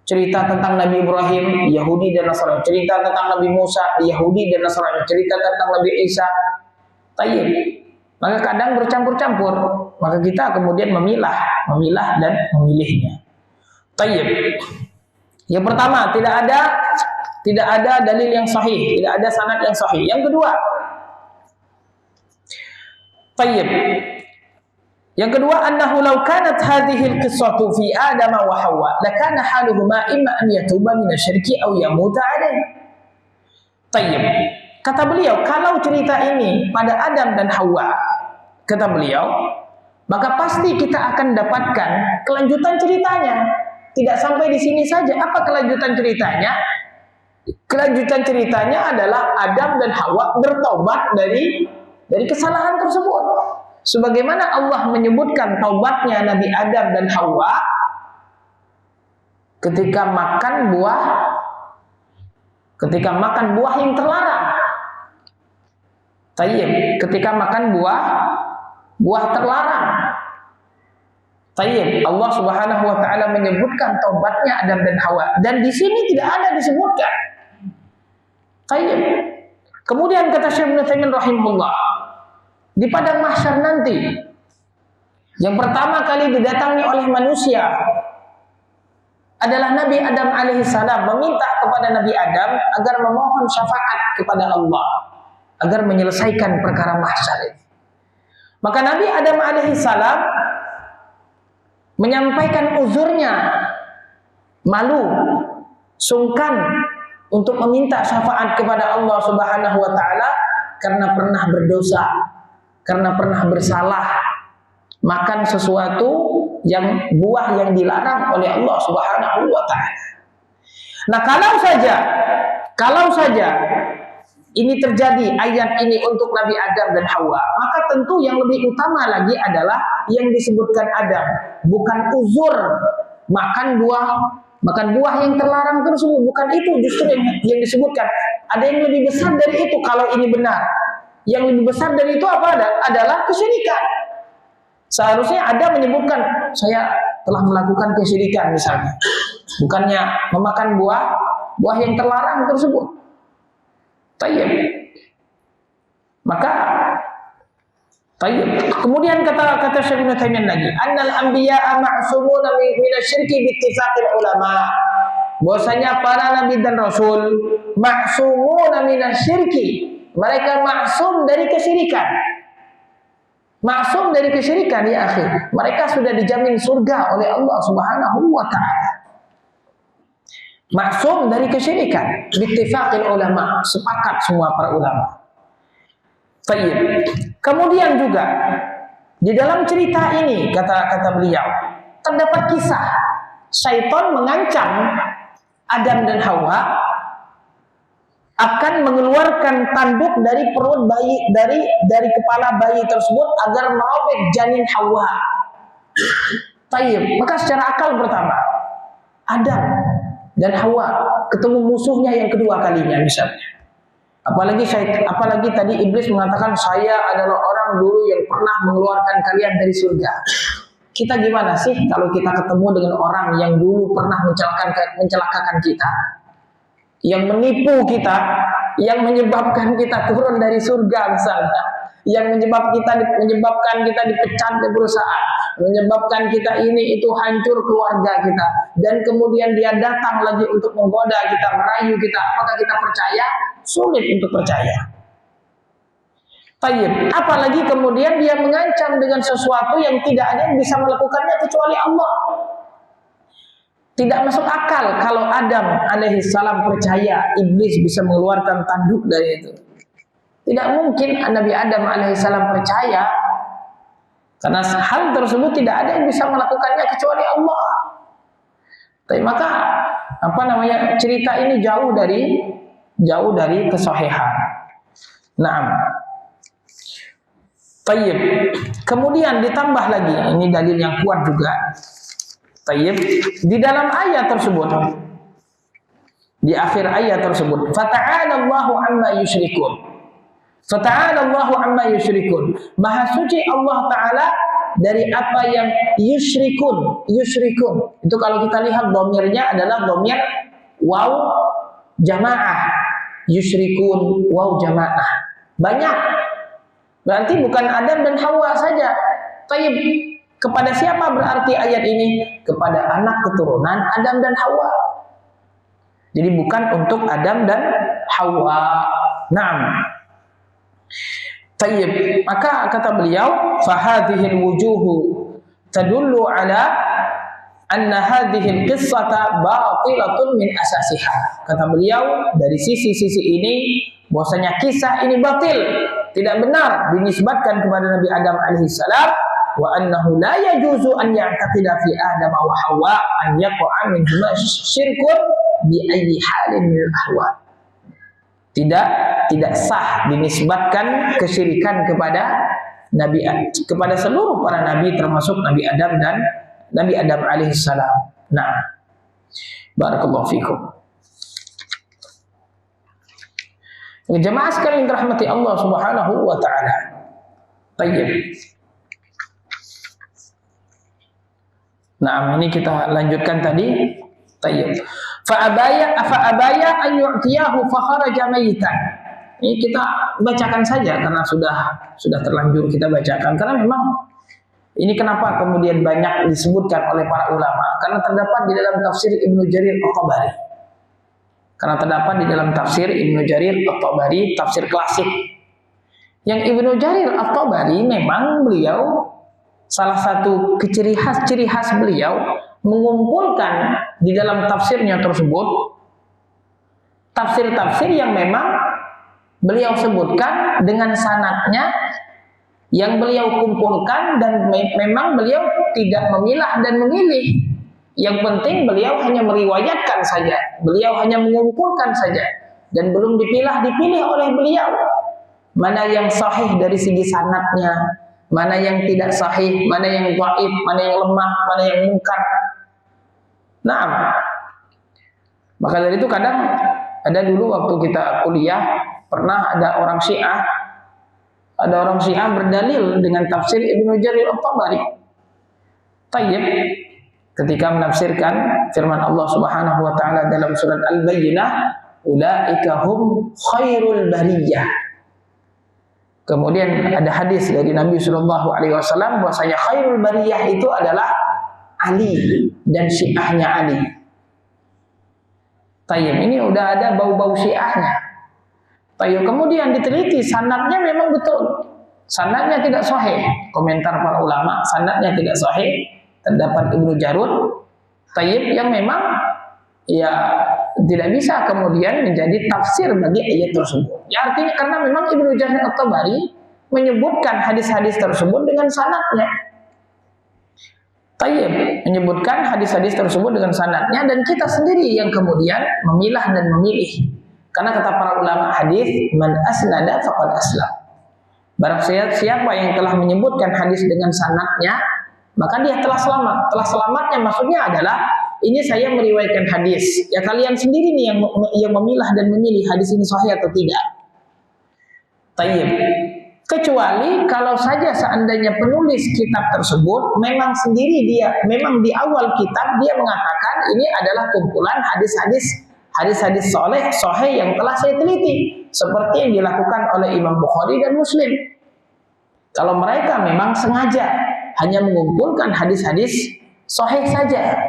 Cerita tentang Nabi Ibrahim, Yahudi dan Nasrani. Cerita tentang Nabi Musa, Yahudi dan Nasrani. Cerita tentang Nabi Isa, tayyib. Maka kadang bercampur-campur. Maka kita kemudian memilah dan memilihnya. Tayyib. Yang pertama, tidak ada dalil yang sahih, tidak ada sanad yang sahih. Yang kedua, tayyib. Yang kedua, annahu law kanat hadhihi al-qissatu fi Adam wa Hawa, lakana haluhuma imma an yatuba min asy-syirki aw yamuta alayhi. Tayyib. Kata beliau, kalau cerita ini pada Adam dan Hawa, kata beliau, maka pasti kita akan dapatkan kelanjutan ceritanya. Tidak sampai di sini saja. Apa kelanjutan ceritanya? Kelanjutan ceritanya adalah Adam dan Hawa bertobat dari kesalahan tersebut. Sebagaimana Allah menyebutkan taubatnya Nabi Adam dan Hawa ketika makan buah yang terlarang. Tayyib, ketika makan buah terlarang. Tayyib, Allah Subhanahu wa taala menyebutkan taubatnya Adam dan Hawa dan di sini tidak ada disebutkan. Tayyib. Kemudian kata Syekh Ibnu Taimiyah rahimahullah, di padang mahsyar nanti yang pertama kali didatangi oleh manusia adalah Nabi Adam alaihissalam, meminta kepada Nabi Adam agar memohon syafaat kepada Allah agar menyelesaikan perkara mahsyar ini. Maka Nabi Adam alaihissalam menyampaikan uzurnya, malu, sungkan untuk meminta syafaat kepada Allah Subhanahu wa taala karena pernah berdosa, karena pernah bersalah, makan sesuatu buah yang dilarang oleh Allah Subhanahu wa taala. Nah, kalau saja ini terjadi ayat ini untuk Nabi Adam dan Hawa, maka tentu yang lebih utama lagi adalah yang disebutkan Adam, bukan uzur makan buah yang terlarang tersebut, bukan itu justru yang disebutkan. Ada yang lebih besar dari itu kalau ini benar. Yang lebih besar dari itu apa adalah kesyirikan. Seharusnya Adam menyebutkan, saya telah melakukan kesyirikan misalnya. Bukannya memakan buah yang terlarang tersebut. Tayyib. Maka tayyib. Kemudian kata Syekh Ibnu Taimiyah lagi, annal anbiya'a ma'sumuna minasyirki biittifaqil ulama. Bahwasanya para nabi dan rasul ma'sumuna minasyirki, mereka maksum dari kesyirikan. Maksum dari kesyirikan ya akhi. Mereka sudah dijamin surga oleh Allah Subhanahu wa taala. Maksum dari kesyirikan. Bittifaqil ulama, sepakat semua para ulama. Tayyib. Kemudian juga di dalam cerita ini kata beliau terdapat kisah syaitan mengancam Adam dan Hawa akan mengeluarkan tanduk dari perut bayi, dari kepala bayi tersebut agar merobek janin Hawa. Tayyib. Maka secara akal pertama, Adam dan Hawa ketemu musuhnya yang kedua kalinya misalnya. Apalagi tadi iblis mengatakan saya adalah orang dulu yang pernah mengeluarkan kalian dari surga. Kita gimana sih kalau kita ketemu dengan orang yang dulu pernah mencelakakan kita, yang menipu kita, yang menyebabkan kita turun dari surga misalnya, yang menyebabkan kita dipecat di perusahaan, menyebabkan kita ini itu hancur keluarga kita, dan kemudian dia datang lagi untuk menggoda kita, merayu kita, apakah kita percaya? Sulit untuk percaya. Tayyib. Apalagi kemudian dia mengancam dengan sesuatu yang tidak ada yang bisa melakukannya kecuali Allah. Tidak masuk akal kalau Adam alaihissalam percaya iblis bisa mengeluarkan tanduk dari itu. Tidak mungkin Nabi Adam alaihissalam percaya, karena hal tersebut tidak ada yang bisa melakukannya kecuali Allah. Tapi maka cerita ini jauh dari kesahihan. Naam. Tayyib. Kemudian ditambah lagi, ini dalil yang kuat juga. Tayyib. Di dalam ayat tersebut, di akhir ayat tersebut, fata'ala Allahu amma yusyrikun. Fata'ala Allahu amma yusyrikun. Maha suci Allah Ta'ala dari apa yang yusyrikun. Yusyrikun. Itu kalau kita lihat dhamirnya adalah dhamir waw jamaah. Yusyrikun waw jamaah. Banyak. Berarti bukan Adam dan Hawa saja. Tayyib. Kepada siapa berarti ayat ini? Kepada anak keturunan Adam dan Hawa. Jadi bukan untuk Adam dan Hawa. Naam. Tayyib. Maka kata beliau, fahadhihil wujuhu tadullu ala anna hadhihil qissata batilatun min asasiha. Kata beliau, dari sisi-sisi ini bahwasanya kisah ini batil, tidak benar dinisbatkan kepada Nabi Adam alaihissalam, wa annahu la yajuzu an ya'taqida fi Adam wa Hawa an yaqa'a minhuma syirkun bi ayyi halin min al-ahwal. Tidak sah dinisbatkan kesyirikan kepada seluruh para nabi termasuk Nabi Adam dan Nabi Adam alaihissalam. Nah, barakallahu fikum. Jemaah sekalian dirahmati Allah Subhanahu wa taala. Tayyib. Nah, ini kita lanjutkan tadi. Tayyib. Fa abaya an yu'tiyahu fa kharaja mayitan. Ini kita bacakan saja karena sudah terlanjur kita bacakan, karena memang ini kenapa kemudian banyak disebutkan oleh para ulama, karena terdapat di dalam tafsir Ibnu Jarir At-Tabari. Karena terdapat di dalam tafsir Ibnu Jarir At-Tabari, tafsir klasik. Yang Ibnu Jarir At-Tabari memang beliau salah satu ciri khas beliau mengumpulkan di dalam tafsirnya tersebut tafsir-tafsir yang memang beliau sebutkan dengan sanadnya yang beliau kumpulkan, dan memang beliau tidak memilah dan memilih. Yang penting beliau hanya meriwayatkan saja, beliau hanya mengumpulkan saja, dan belum dipilih oleh beliau mana yang sahih dari segi sanadnya, mana yang tidak sahih, mana yang dhaif, mana yang lemah, mana yang munkar. Nah, maka dari itu kadang ada dulu waktu kita kuliah pernah ada orang Syiah berdalil dengan tafsir Ibnu Jarir At-Tabari. Tayyib. Ketika menafsirkan firman Allah Subhanahu wa taala dalam surat Al-Bayyinah, ulaika hum khairul bariyah. Kemudian ada hadis dari Nabi sallallahu alaihi wasallam bahwasanya khairul bariyah itu adalah Ali dan Syiahnya Ali. Tayyib, ini udah ada bau-bau Syiahnya. Tayyib, kemudian diteliti sanadnya memang betul. Sanadnya tidak sahih. Komentar para ulama, sanadnya tidak sahih. Terdapat Ibnu Jarud Tayyib yang memang ya tidak bisa kemudian menjadi tafsir bagi ayat tersebut. Ya artinya karena memang Ibnu Jarir At-Tabari menyebutkan hadis-hadis tersebut dengan sanadnya. Tayyib menyebutkan hadis-hadis tersebut dengan sanadnya, dan kita sendiri yang kemudian memilah dan memilih. Karena kata para ulama hadis, man asnada faqad aslam. Barang siapa yang telah menyebutkan hadis dengan sanadnya, maka dia telah selamat. Telah selamatnya maksudnya adalah, ini saya meriwayatkan hadis, ya kalian sendiri nih yang memilah dan memilih hadis ini sahih atau tidak. Tayyib. Kecuali kalau saja seandainya penulis kitab tersebut memang sendiri memang di awal kitab dia mengatakan ini adalah kumpulan hadis-hadis sahih yang telah saya teliti, seperti yang dilakukan oleh Imam Bukhari dan Muslim. Kalau mereka memang sengaja hanya mengumpulkan hadis-hadis sahih saja,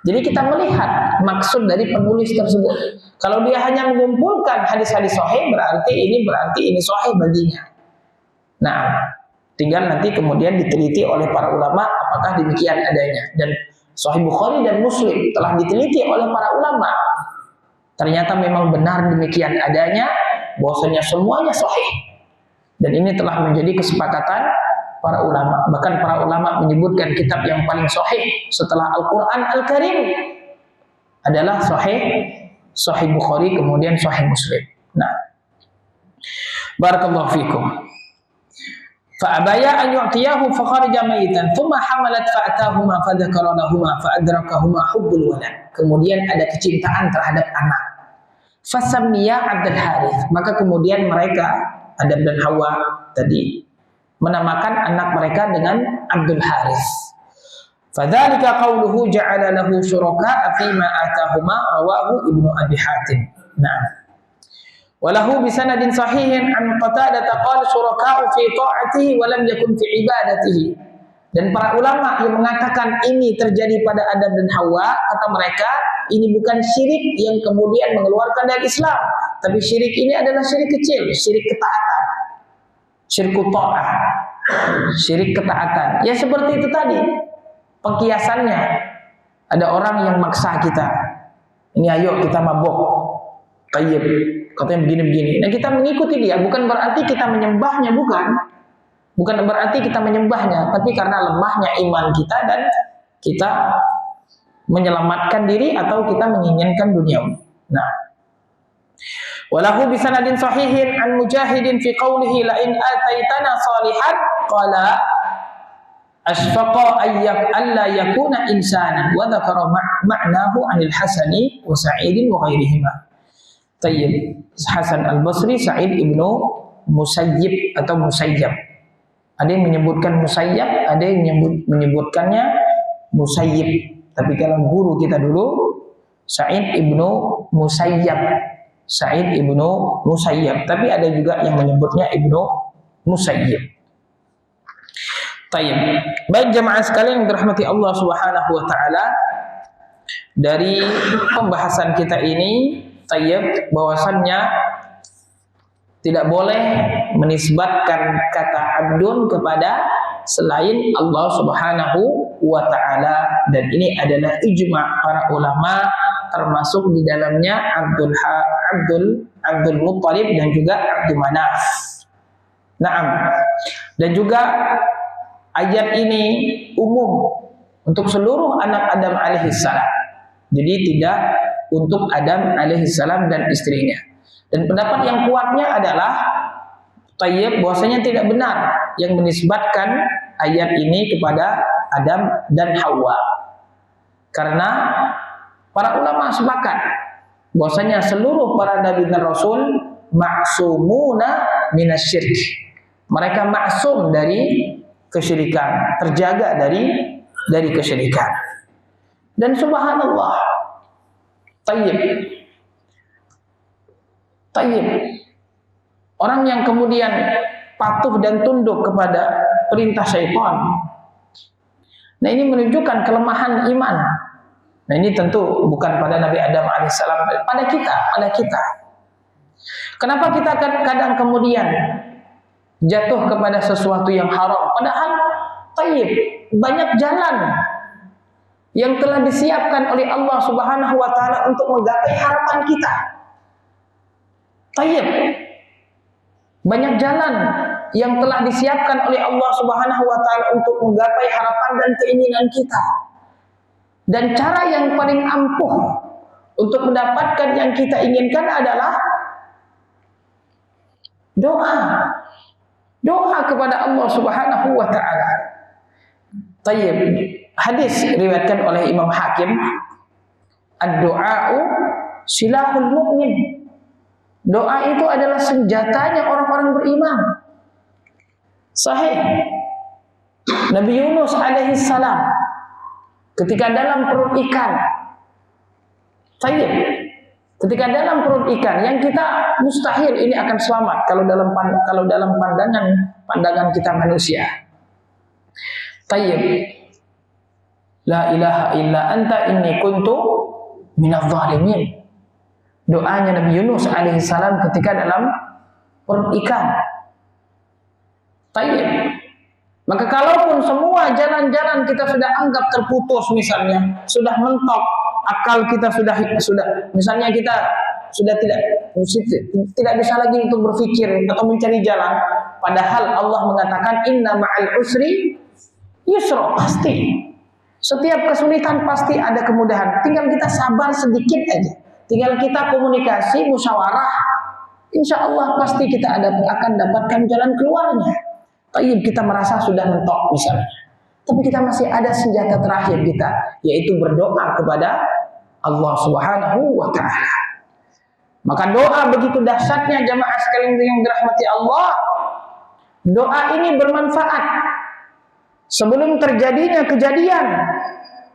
jadi kita melihat maksud dari penulis tersebut. Kalau dia hanya mengumpulkan hadis-hadis sahih, berarti ini sahih baginya. Nah, tinggal nanti kemudian diteliti oleh para ulama apakah demikian adanya. Dan Sahih Bukhari dan Muslim telah diteliti oleh para ulama. Ternyata memang benar demikian adanya, bahwasanya semuanya sahih. Dan ini telah menjadi kesepakatan para ulama. Bahkan para ulama menyebutkan kitab yang paling sahih setelah Al-Quran Al-Karim adalah Sahih Bukhari, kemudian Sahih Muslim. Nah, barakallahu fikum. Fa'abaya an yu'tiyahu fakharaja mayitan thumma hamalat fa'atahuma fadzakara lahuma fa'adrakahuma hubbul walad. Kemudian ada kecintaan terhadap anak. Fasammiya Abdul Harith. Maka kemudian mereka, Adam dan Hawa tadi, menamakan anak mereka dengan Abdul Harith. Fadzalika qauluhu ja'ala lahu syuraka'a fima atahuma, rawahu Ibnu Abi Hatim. Nah, walahu bisanadin sahihin an Qatadah qala syuraka'u fi ta'atihi wa lam yakun fi ibadatihi. Dan para ulama yang mengatakan ini terjadi pada Adam dan Hawa, kata mereka ini bukan syirik yang kemudian mengeluarkan dari Islam, tapi syirik ini adalah syirik kecil, syirik ketaatan, syirku ta'ah, syirik ketaatan. Ya seperti itu tadi pengkiasannya, ada orang yang maksa kita, ini ayo kita mabok, tayyib, katanya begini-begini. Nah kita mengikuti dia, bukan berarti kita menyembahnya, bukan berarti kita menyembahnya, tapi karena lemahnya iman kita dan kita menyelamatkan diri atau kita menginginkan dunia. Nah, walahu bisanadin sahihin an Mujahidin fi qawlihi la in ataitana salihan qala asfaqa ayyak alla yakuna insanan wa dzakara ma'nahu anil Hasani wa Sa'idin wa ghairihima. Tayyib. Hasan Al-Basri, Sa'id ibnu Musayyib atau Musayyab. Ada yang menyebutkan Musayyab, ada yang menyebutkannya Musayyib. Tapi kalau guru kita dulu Sa'id ibnu Musayyab, Sa'id ibnu Musayyab. Tapi ada juga yang menyebutnya Ibnu Musayyib. Tayyib. Baik jamaah sekalian yang dirahmati Allah Subhanahu wa taala, dari pembahasan kita ini tayyib, bahwasannya tidak boleh menisbatkan kata abdun kepada selain Allah Subhanahu wa taala, dan ini adalah ijma' para ulama, termasuk di dalamnya Abdul Muttalib dan juga Abdul Manaf. Naam. Dan juga ayat ini umum untuk seluruh anak Adam alaihissalam. Jadi tidak untuk Adam alaihissalam dan istrinya. Dan pendapat yang kuatnya adalah tayyib, bahwasanya tidak benar yang menisbatkan ayat ini kepada Adam dan Hawa. Karena para ulama sepakat bahwasanya seluruh para nabi dan rasul maksumuna minasyirk. Mereka maksum dari kesyirikan, terjaga dari kesyirikan. Dan subhanallah, tayyib, orang yang kemudian patuh dan tunduk kepada perintah syaitan, nah ini menunjukkan kelemahan iman. Nah ini tentu bukan pada Nabi Adam alaihissalam, pada kita. Kenapa kita kadang kemudian jatuh kepada sesuatu yang haram, padahal tayyib, banyak jalan yang telah disiapkan oleh Allah Subhanahu wa taala untuk menggapai harapan kita. Tayyib, banyak jalan yang telah disiapkan oleh Allah Subhanahu wa taala untuk menggapai harapan dan keinginan kita. Dan cara yang paling ampuh untuk mendapatkan yang kita inginkan adalah doa. Doa kepada Allah Subhanahu wa taala. Tayyib. Hadis riwayatkan oleh Imam Hakim, ad-du'a'u silahul mu'min. Doa itu adalah senjatanya orang-orang beriman. Sahih. Nabi Yunus alaihi salam ketika dalam perut ikan. Tayyib. Ketika dalam perut ikan, yang kita mustahil ini akan selamat kalau dalam pandangan kita manusia. Tayyib. La ilaha illa anta inni kuntu minadh dhalimin. Doanya Nabi Yunus alaihissalam ketika dalam perut ikan. Tayyib. Maka kalaupun semua jalan-jalan kita sudah anggap terputus, misalnya sudah mentok, akal kita sudah misalnya kita sudah tidak bisa lagi untuk berpikir atau mencari jalan, padahal Allah mengatakan inna ma'al usri yusra, pasti setiap kesulitan pasti ada kemudahan, tinggal kita sabar sedikit aja, tinggal kita komunikasi musyawarah, insya Allah pasti kita akan dapatkan jalan keluarnya. Tayyib, kita merasa sudah mentok misalnya, tapi kita masih ada senjata terakhir kita, yaitu berdoa kepada Allah Subhanahu wa ta'ala. Maka doa begitu dahsyatnya jamaah sekalian yang dirahmati Allah. Doa ini bermanfaat sebelum terjadinya kejadian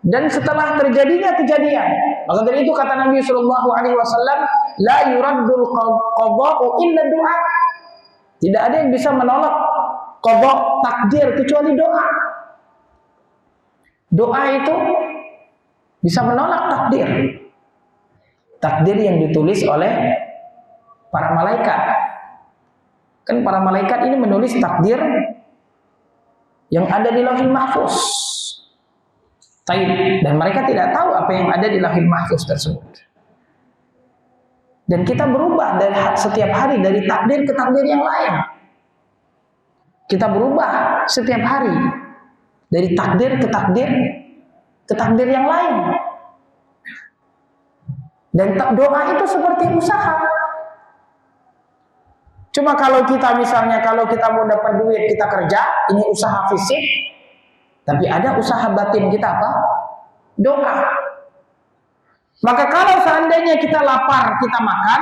dan setelah terjadinya kejadian. Maka dari itu kata Nabi sallallahu alaihi wasallam, la yuraddul qada'u illa du'a. Tidak ada yang bisa menolak qada, takdir, kecuali doa. Doa itu bisa menolak takdir. Takdir yang ditulis oleh para malaikat. Kan para malaikat ini menulis takdir yang ada di Lauhul Mahfuz. Dan mereka tidak tahu apa yang ada di Lauhul Mahfuz tersebut. Dan kita berubah dari setiap hari dari takdir ke takdir yang lain. Kita berubah setiap hari dari takdir ke takdir yang lain. Dan doa itu seperti usaha. Cuma kalau kita misalnya kalau kita mau dapat duit kita kerja, ini usaha fisik. Tapi ada usaha batin kita apa? Doa. Maka kalau seandainya kita lapar kita makan,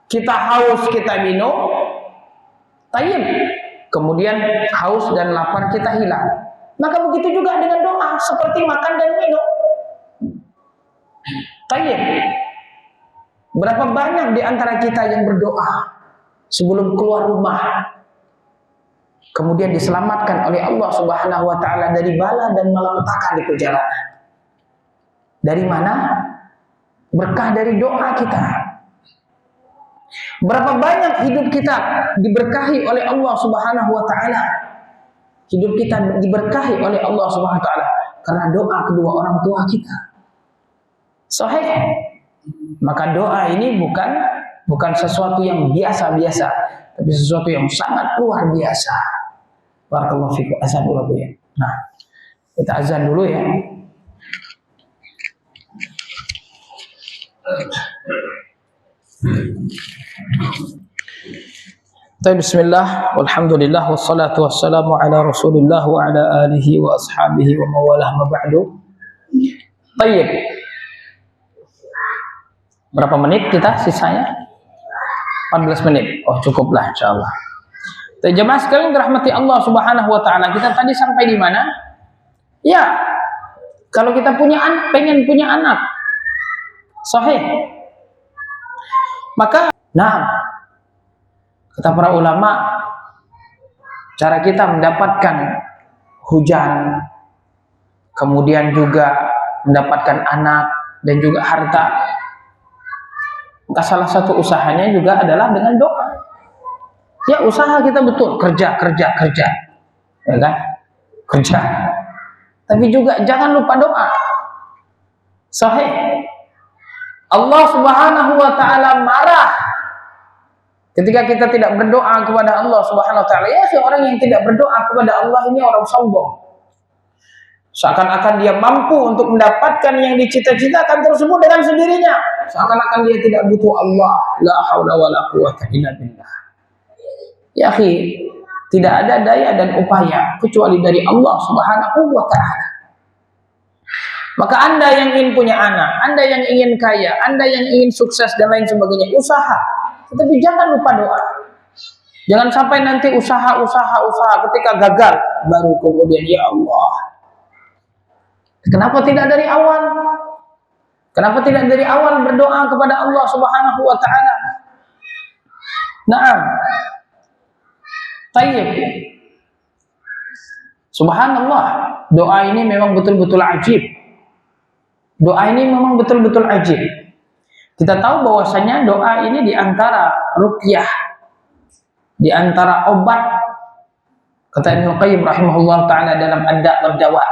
kita haus kita minum, tayyib. Kemudian haus dan lapar kita hilang. Maka begitu juga dengan doa, seperti makan dan minum. Tayyib. Berapa banyak di antara kita yang berdoa sebelum keluar rumah, kemudian diselamatkan oleh Allah Subhanahu wa taala dari bala dan malapetaka di perjalanan. Dari mana? Berkah dari doa kita. Berapa banyak hidup kita diberkahi oleh Allah Subhanahu wa taala. Hidup kita diberkahi oleh Allah Subhanahu wa taala karena doa kedua orang tua kita. Sahih. Maka doa ini bukan sesuatu yang biasa-biasa, tapi sesuatu yang sangat luar biasa. Barakallahu fikum. Azan dulu ya. Nah, kita azan dulu ya. Bismillah, walhamdulillah, wassalatu wassalamu ala rasulillah wa ala alihi wa ashabihi wa mawalah ma ba'du. Tayyib. Berapa menit kita sisanya? 14 menit. Oh, cukuplah insyaallah. Jemaah sekalian dirahmati Allah Subhanahu wa taala, kita tadi sampai di mana? Ya, kalau kita pengen punya anak. Sahih. Maka, kata para ulama, cara kita mendapatkan hujan, kemudian juga mendapatkan anak dan juga harta, maka salah satu usahanya juga adalah dengan doa. Ya, usaha kita betul, kerja, ya kan? Kerja. Tapi juga jangan lupa doa. Sahih. Allah Subhanahu wa taala marah Ketika kita tidak berdoa kepada Allah Subhanahu wa taala, ya orang yang tidak berdoa kepada Allah ini orang sombong. Seakan-akan dia mampu untuk mendapatkan yang dicita-citakan tersebut dengan sendirinya. Seakan-akan dia tidak butuh Allah. La haula wala quwwata illa billah. Ya akhi, tidak ada daya dan upaya kecuali dari Allah Subhanahu wa taala. Maka Anda yang ingin punya anak, Anda yang ingin kaya, Anda yang ingin sukses dan lain sebagainya, usaha. Tetapi jangan lupa doa. Jangan sampai nanti usaha ketika gagal baru kemudian ya Allah. Kenapa tidak dari awal? Kenapa tidak dari awal berdoa kepada Allah Subhanahu wa taala? Naam. Tayyib. Subhanallah, doa ini memang betul-betul ajib. Doa ini memang betul-betul ajib. Kita tahu bahwasanya doa ini diantara ruqyah, diantara obat. Kata Ibnu Qayyim rahimahullah taala dalam Ad-Da' wad Dawa.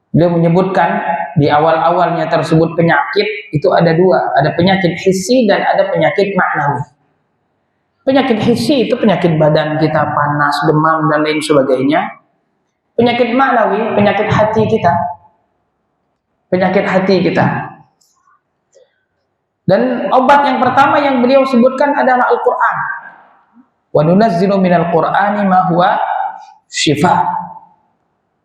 Beliau menyebutkan di awal-awalnya tersebut penyakit itu ada dua, ada penyakit hissi dan ada penyakit maknawi. Penyakit hissi itu penyakit badan kita, panas, demam dan lain sebagainya. Penyakit maknawi, penyakit hati kita. Penyakit hati kita. Dan obat yang pertama yang beliau sebutkan adalah Al-Quran. Wa nunazzilu minal Qur'ani ma huwa syifa.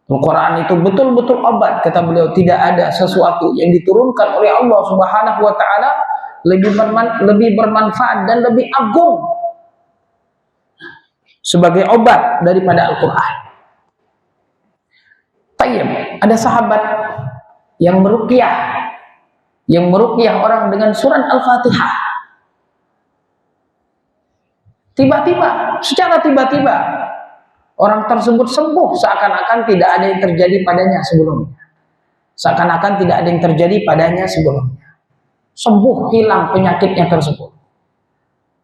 Al-Quran itu betul-betul obat, kata beliau. Tidak ada sesuatu yang diturunkan oleh Allah Subhanahu wa taala lebih bermanfaat dan lebih agung sebagai obat daripada Al-Quran. Tayyib, ada sahabat yang meruqyah orang dengan surat Al-Fatihah. Secara tiba-tiba orang tersebut sembuh, seakan-akan tidak ada yang terjadi padanya sebelumnya. Seakan-akan tidak ada yang terjadi padanya sebelumnya. Sembuh, hilang penyakitnya tersebut.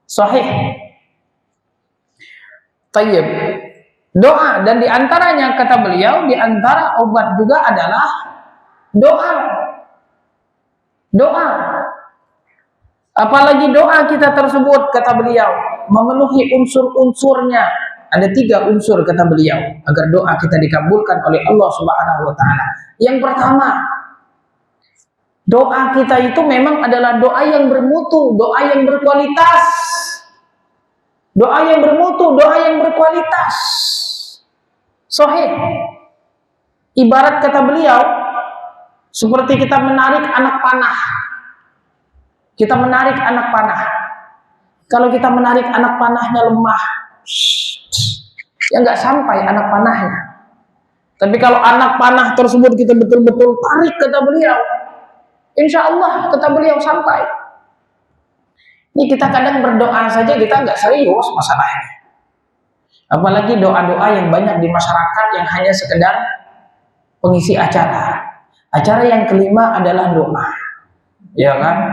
Sahih. Tayyib. Doa, dan diantaranya kata beliau, diantara obat juga adalah doa. Doa. Apalagi doa kita tersebut, kata beliau, memenuhi unsur-unsurnya. Ada 3 unsur, kata beliau, agar doa kita dikabulkan oleh Allah Subhanahu wa taala. Yang pertama, doa kita itu memang adalah doa yang bermutu, doa yang berkualitas. Doa yang bermutu, doa yang berkualitas. Sahih. Ibarat kata beliau, seperti kita menarik anak panah. Kita menarik anak panah. Kalau kita menarik anak panahnya lemah, ya nggak sampai anak panahnya. Tapi kalau anak panah tersebut kita betul-betul tarik, kata beliau, insya Allah, kata beliau, sampai. Ini kita kadang berdoa saja kita nggak serius masalahnya. Apalagi doa-doa yang banyak di masyarakat yang hanya sekedar pengisi acara. Acara yang kelima adalah doa, ya kan?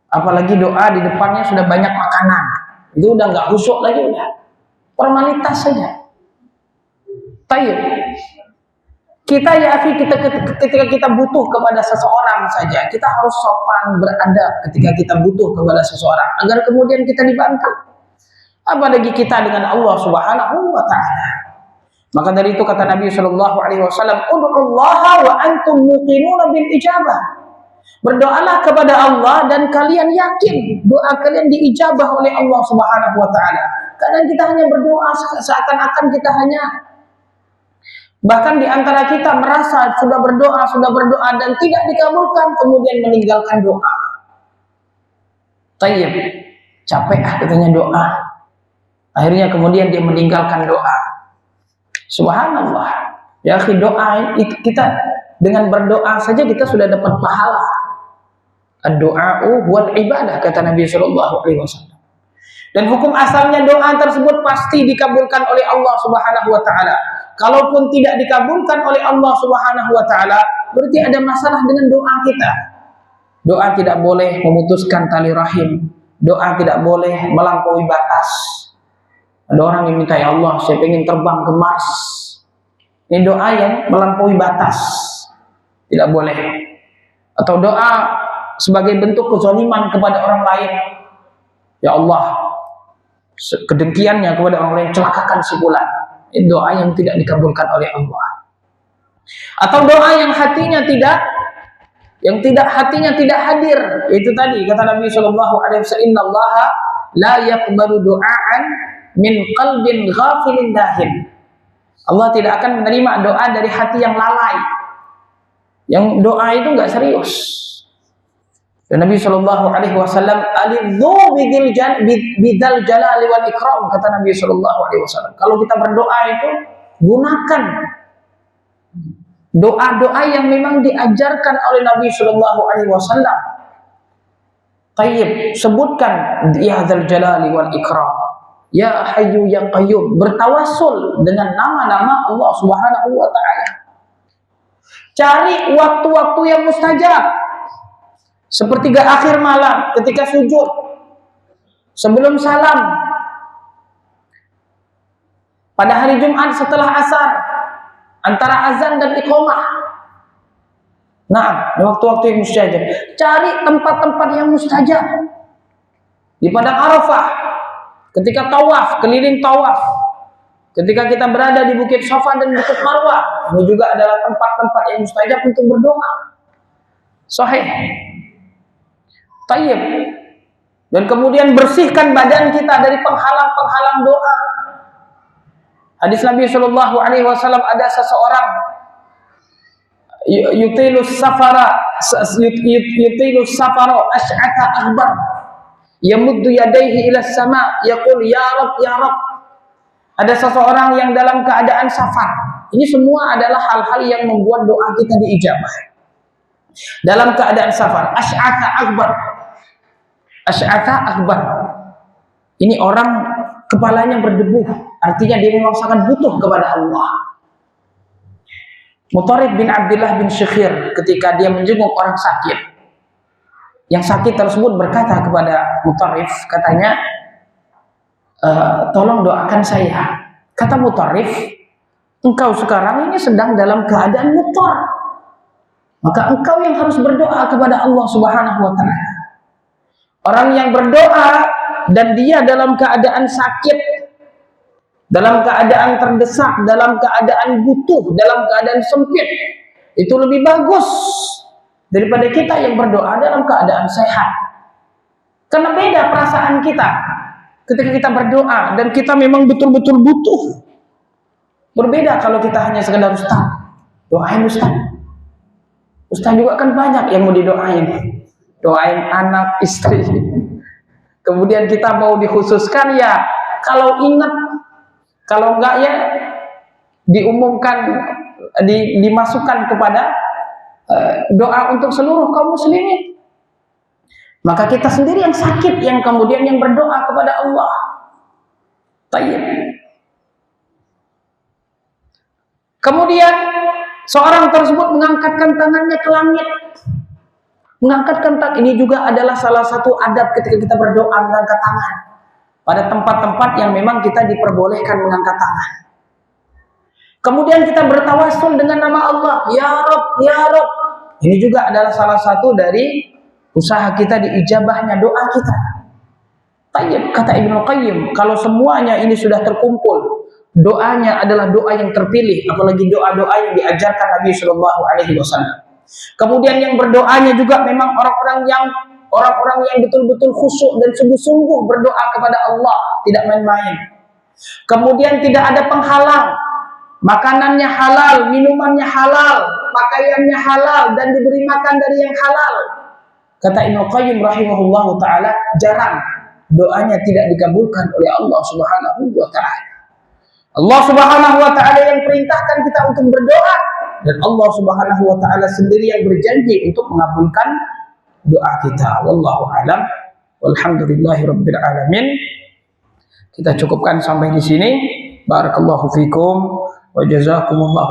Apalagi doa di depannya sudah banyak makanan, itu udah nggak khusyuk lagi, udah formalitas saja. Tayyib. Kita ya akhi, ketika kita butuh kepada seseorang saja, kita harus sopan beradab ketika kita butuh kepada seseorang agar kemudian kita dibantu. Apalagi kita dengan Allah Subhanahu wa taala. Maka dari itu kata Nabi sallallahu alaihi wasallam, "Ud'ullaha wa antum muqinuna bil ijabah." Berdoalah kepada Allah dan kalian yakin doa kalian diijabah oleh Allah Subhanahu wa taala. Kadang kita hanya berdoa seakan-akan kita hanya, bahkan di antara kita merasa sudah berdoa dan tidak dikabulkan, kemudian meninggalkan doa. Tayyib, capek katanya doa. Akhirnya kemudian dia meninggalkan doa. Subhanallah. Ya akhi, doa itu kita dengan berdoa saja kita sudah dapat pahala. Ad-du'a'u wal ibadah, kata Nabi sallallahu alaihi wasallam. Dan hukum asalnya doa tersebut pasti dikabulkan oleh Allah Subhanahu wa taala. Kalaupun tidak dikabulkan oleh Allah Subhanahu wa taala, berarti ada masalah dengan doa kita. Doa tidak boleh memutuskan tali rahim. Doa tidak boleh melampaui batas. Ada orang yang minta, ya Allah, saya ingin terbang ke Mars. Ini doa yang melampaui batas. Tidak boleh. Atau doa sebagai bentuk kezaliman kepada orang lain. Ya Allah, kedengkiannya kepada orang lain, celakakan si fulan. Itu doa yang tidak dikabulkan oleh Allah. Atau doa yang hatinya tidak hadir. Itu tadi kata Nabi sallallahu alaihi wasallam, "Innallaha la yaqbalu du'aan min qalbin ghafilin dahin." Allah tidak akan menerima doa dari hati yang lalai. Yang doa itu enggak serius. Dan Nabi sallallahu alaihi wasallam, "Alidzu bidzal jalali wal ikram," kata Nabi sallallahu alaihi wasallam. Kalau kita berdoa itu gunakan doa-doa yang memang diajarkan oleh Nabi sallallahu alaihi wasallam. Tayyib, sebutkan ya dzal jalali wal ikram, ya hayyu ya qayyum, bertawassul dengan nama-nama Allah Subhanahu wa taala. Cari waktu-waktu yang mustajab. Sepertiga akhir malam ketika sujud, sebelum salam, pada hari Jumat setelah asar, antara azan dan iqamah. Nah, waktu-waktu yang mustajab. Cari tempat-tempat yang mustajab. Di padang Arafah, ketika tawaf, keliling tawaf, ketika kita berada di Bukit Safa dan Bukit Marwah, ini juga adalah tempat-tempat yang mustajab untuk berdoa. Sahih. Tayyib. Dan kemudian bersihkan badan kita dari penghalang-penghalang doa. Hadis Nabi sallallahu alaihi wasallam, ada seseorang yutilus safara asy'ata akbar, yamuddu yadayhi ila sama, yaqul ya rab ya rab. Ada seseorang yang dalam keadaan safar. Ini semua adalah hal-hal yang membuat doa kita diijabah. Dalam keadaan safar, asy'ata akbar. Ini orang kepalanya berdebu, artinya dia memang sangat butuh kepada Allah. Mutharrif bin Abdullah bin Syekhir ketika dia menjenguk orang sakit, yang sakit tersebut berkata kepada Mutharrif, katanya, tolong doakan saya. Kata Mutharrif, engkau sekarang ini sedang dalam keadaan mutar, maka engkau yang harus berdoa kepada Allah Subhanahu wa ta'ala. Orang yang berdoa dan dia dalam keadaan sakit, dalam keadaan terdesak, dalam keadaan butuh, dalam keadaan sempit, itu lebih bagus daripada kita yang berdoa dalam keadaan sehat. Karena beda perasaan kita ketika kita berdoa dan kita memang betul-betul butuh. Berbeda kalau kita hanya sekedar ustaz, doain ustaz. Ustaz juga kan banyak yang mau didoain. Doain anak, istri. Kemudian kita mau dikhususkan, ya kalau ingat, kalau enggak ya diumumkan, dimasukkan kepada doa untuk seluruh kaum muslimin. Maka kita sendiri yang sakit, yang kemudian yang berdoa kepada Allah. Tayyib. Kemudian seorang tersebut mengangkatkan tangannya ke langit. Mengangkatkan tangan ini juga adalah salah satu adab ketika kita berdoa, mengangkat tangan. Pada tempat-tempat yang memang kita diperbolehkan mengangkat tangan. Kemudian kita bertawassul dengan nama Allah, ya Rabb, ya Rabb. Ini juga adalah salah satu dari usaha kita diijabahnya doa kita. Tayyib, kata Ibnu Qayyim, kalau semuanya ini sudah terkumpul, doanya adalah doa yang terpilih, apalagi doa-doa yang diajarkan Nabi Shallallahu Alaihi Wasallam. Kemudian yang berdoanya juga memang orang-orang yang betul-betul khusyuk dan sungguh-sungguh berdoa kepada Allah, tidak main-main. Kemudian tidak ada penghalang, makanannya halal, minumannya halal, pakaiannya halal, dan diberi makan dari yang halal. Kata Ibnu Qayyim rahimahullahu taala, jarang doanya tidak dikabulkan oleh Allah Subhanahu wa taala. Allah Subhanahu wa taala yang perintahkan kita untuk berdoa, dan Allah Subhanahu wa taala sendiri yang berjanji untuk mengabulkan doa kita. Wallahu a'lam. Walhamdulillahirabbil alamin. Kita cukupkan sampai di sini. Barakallahu fikum wa jazakumullahu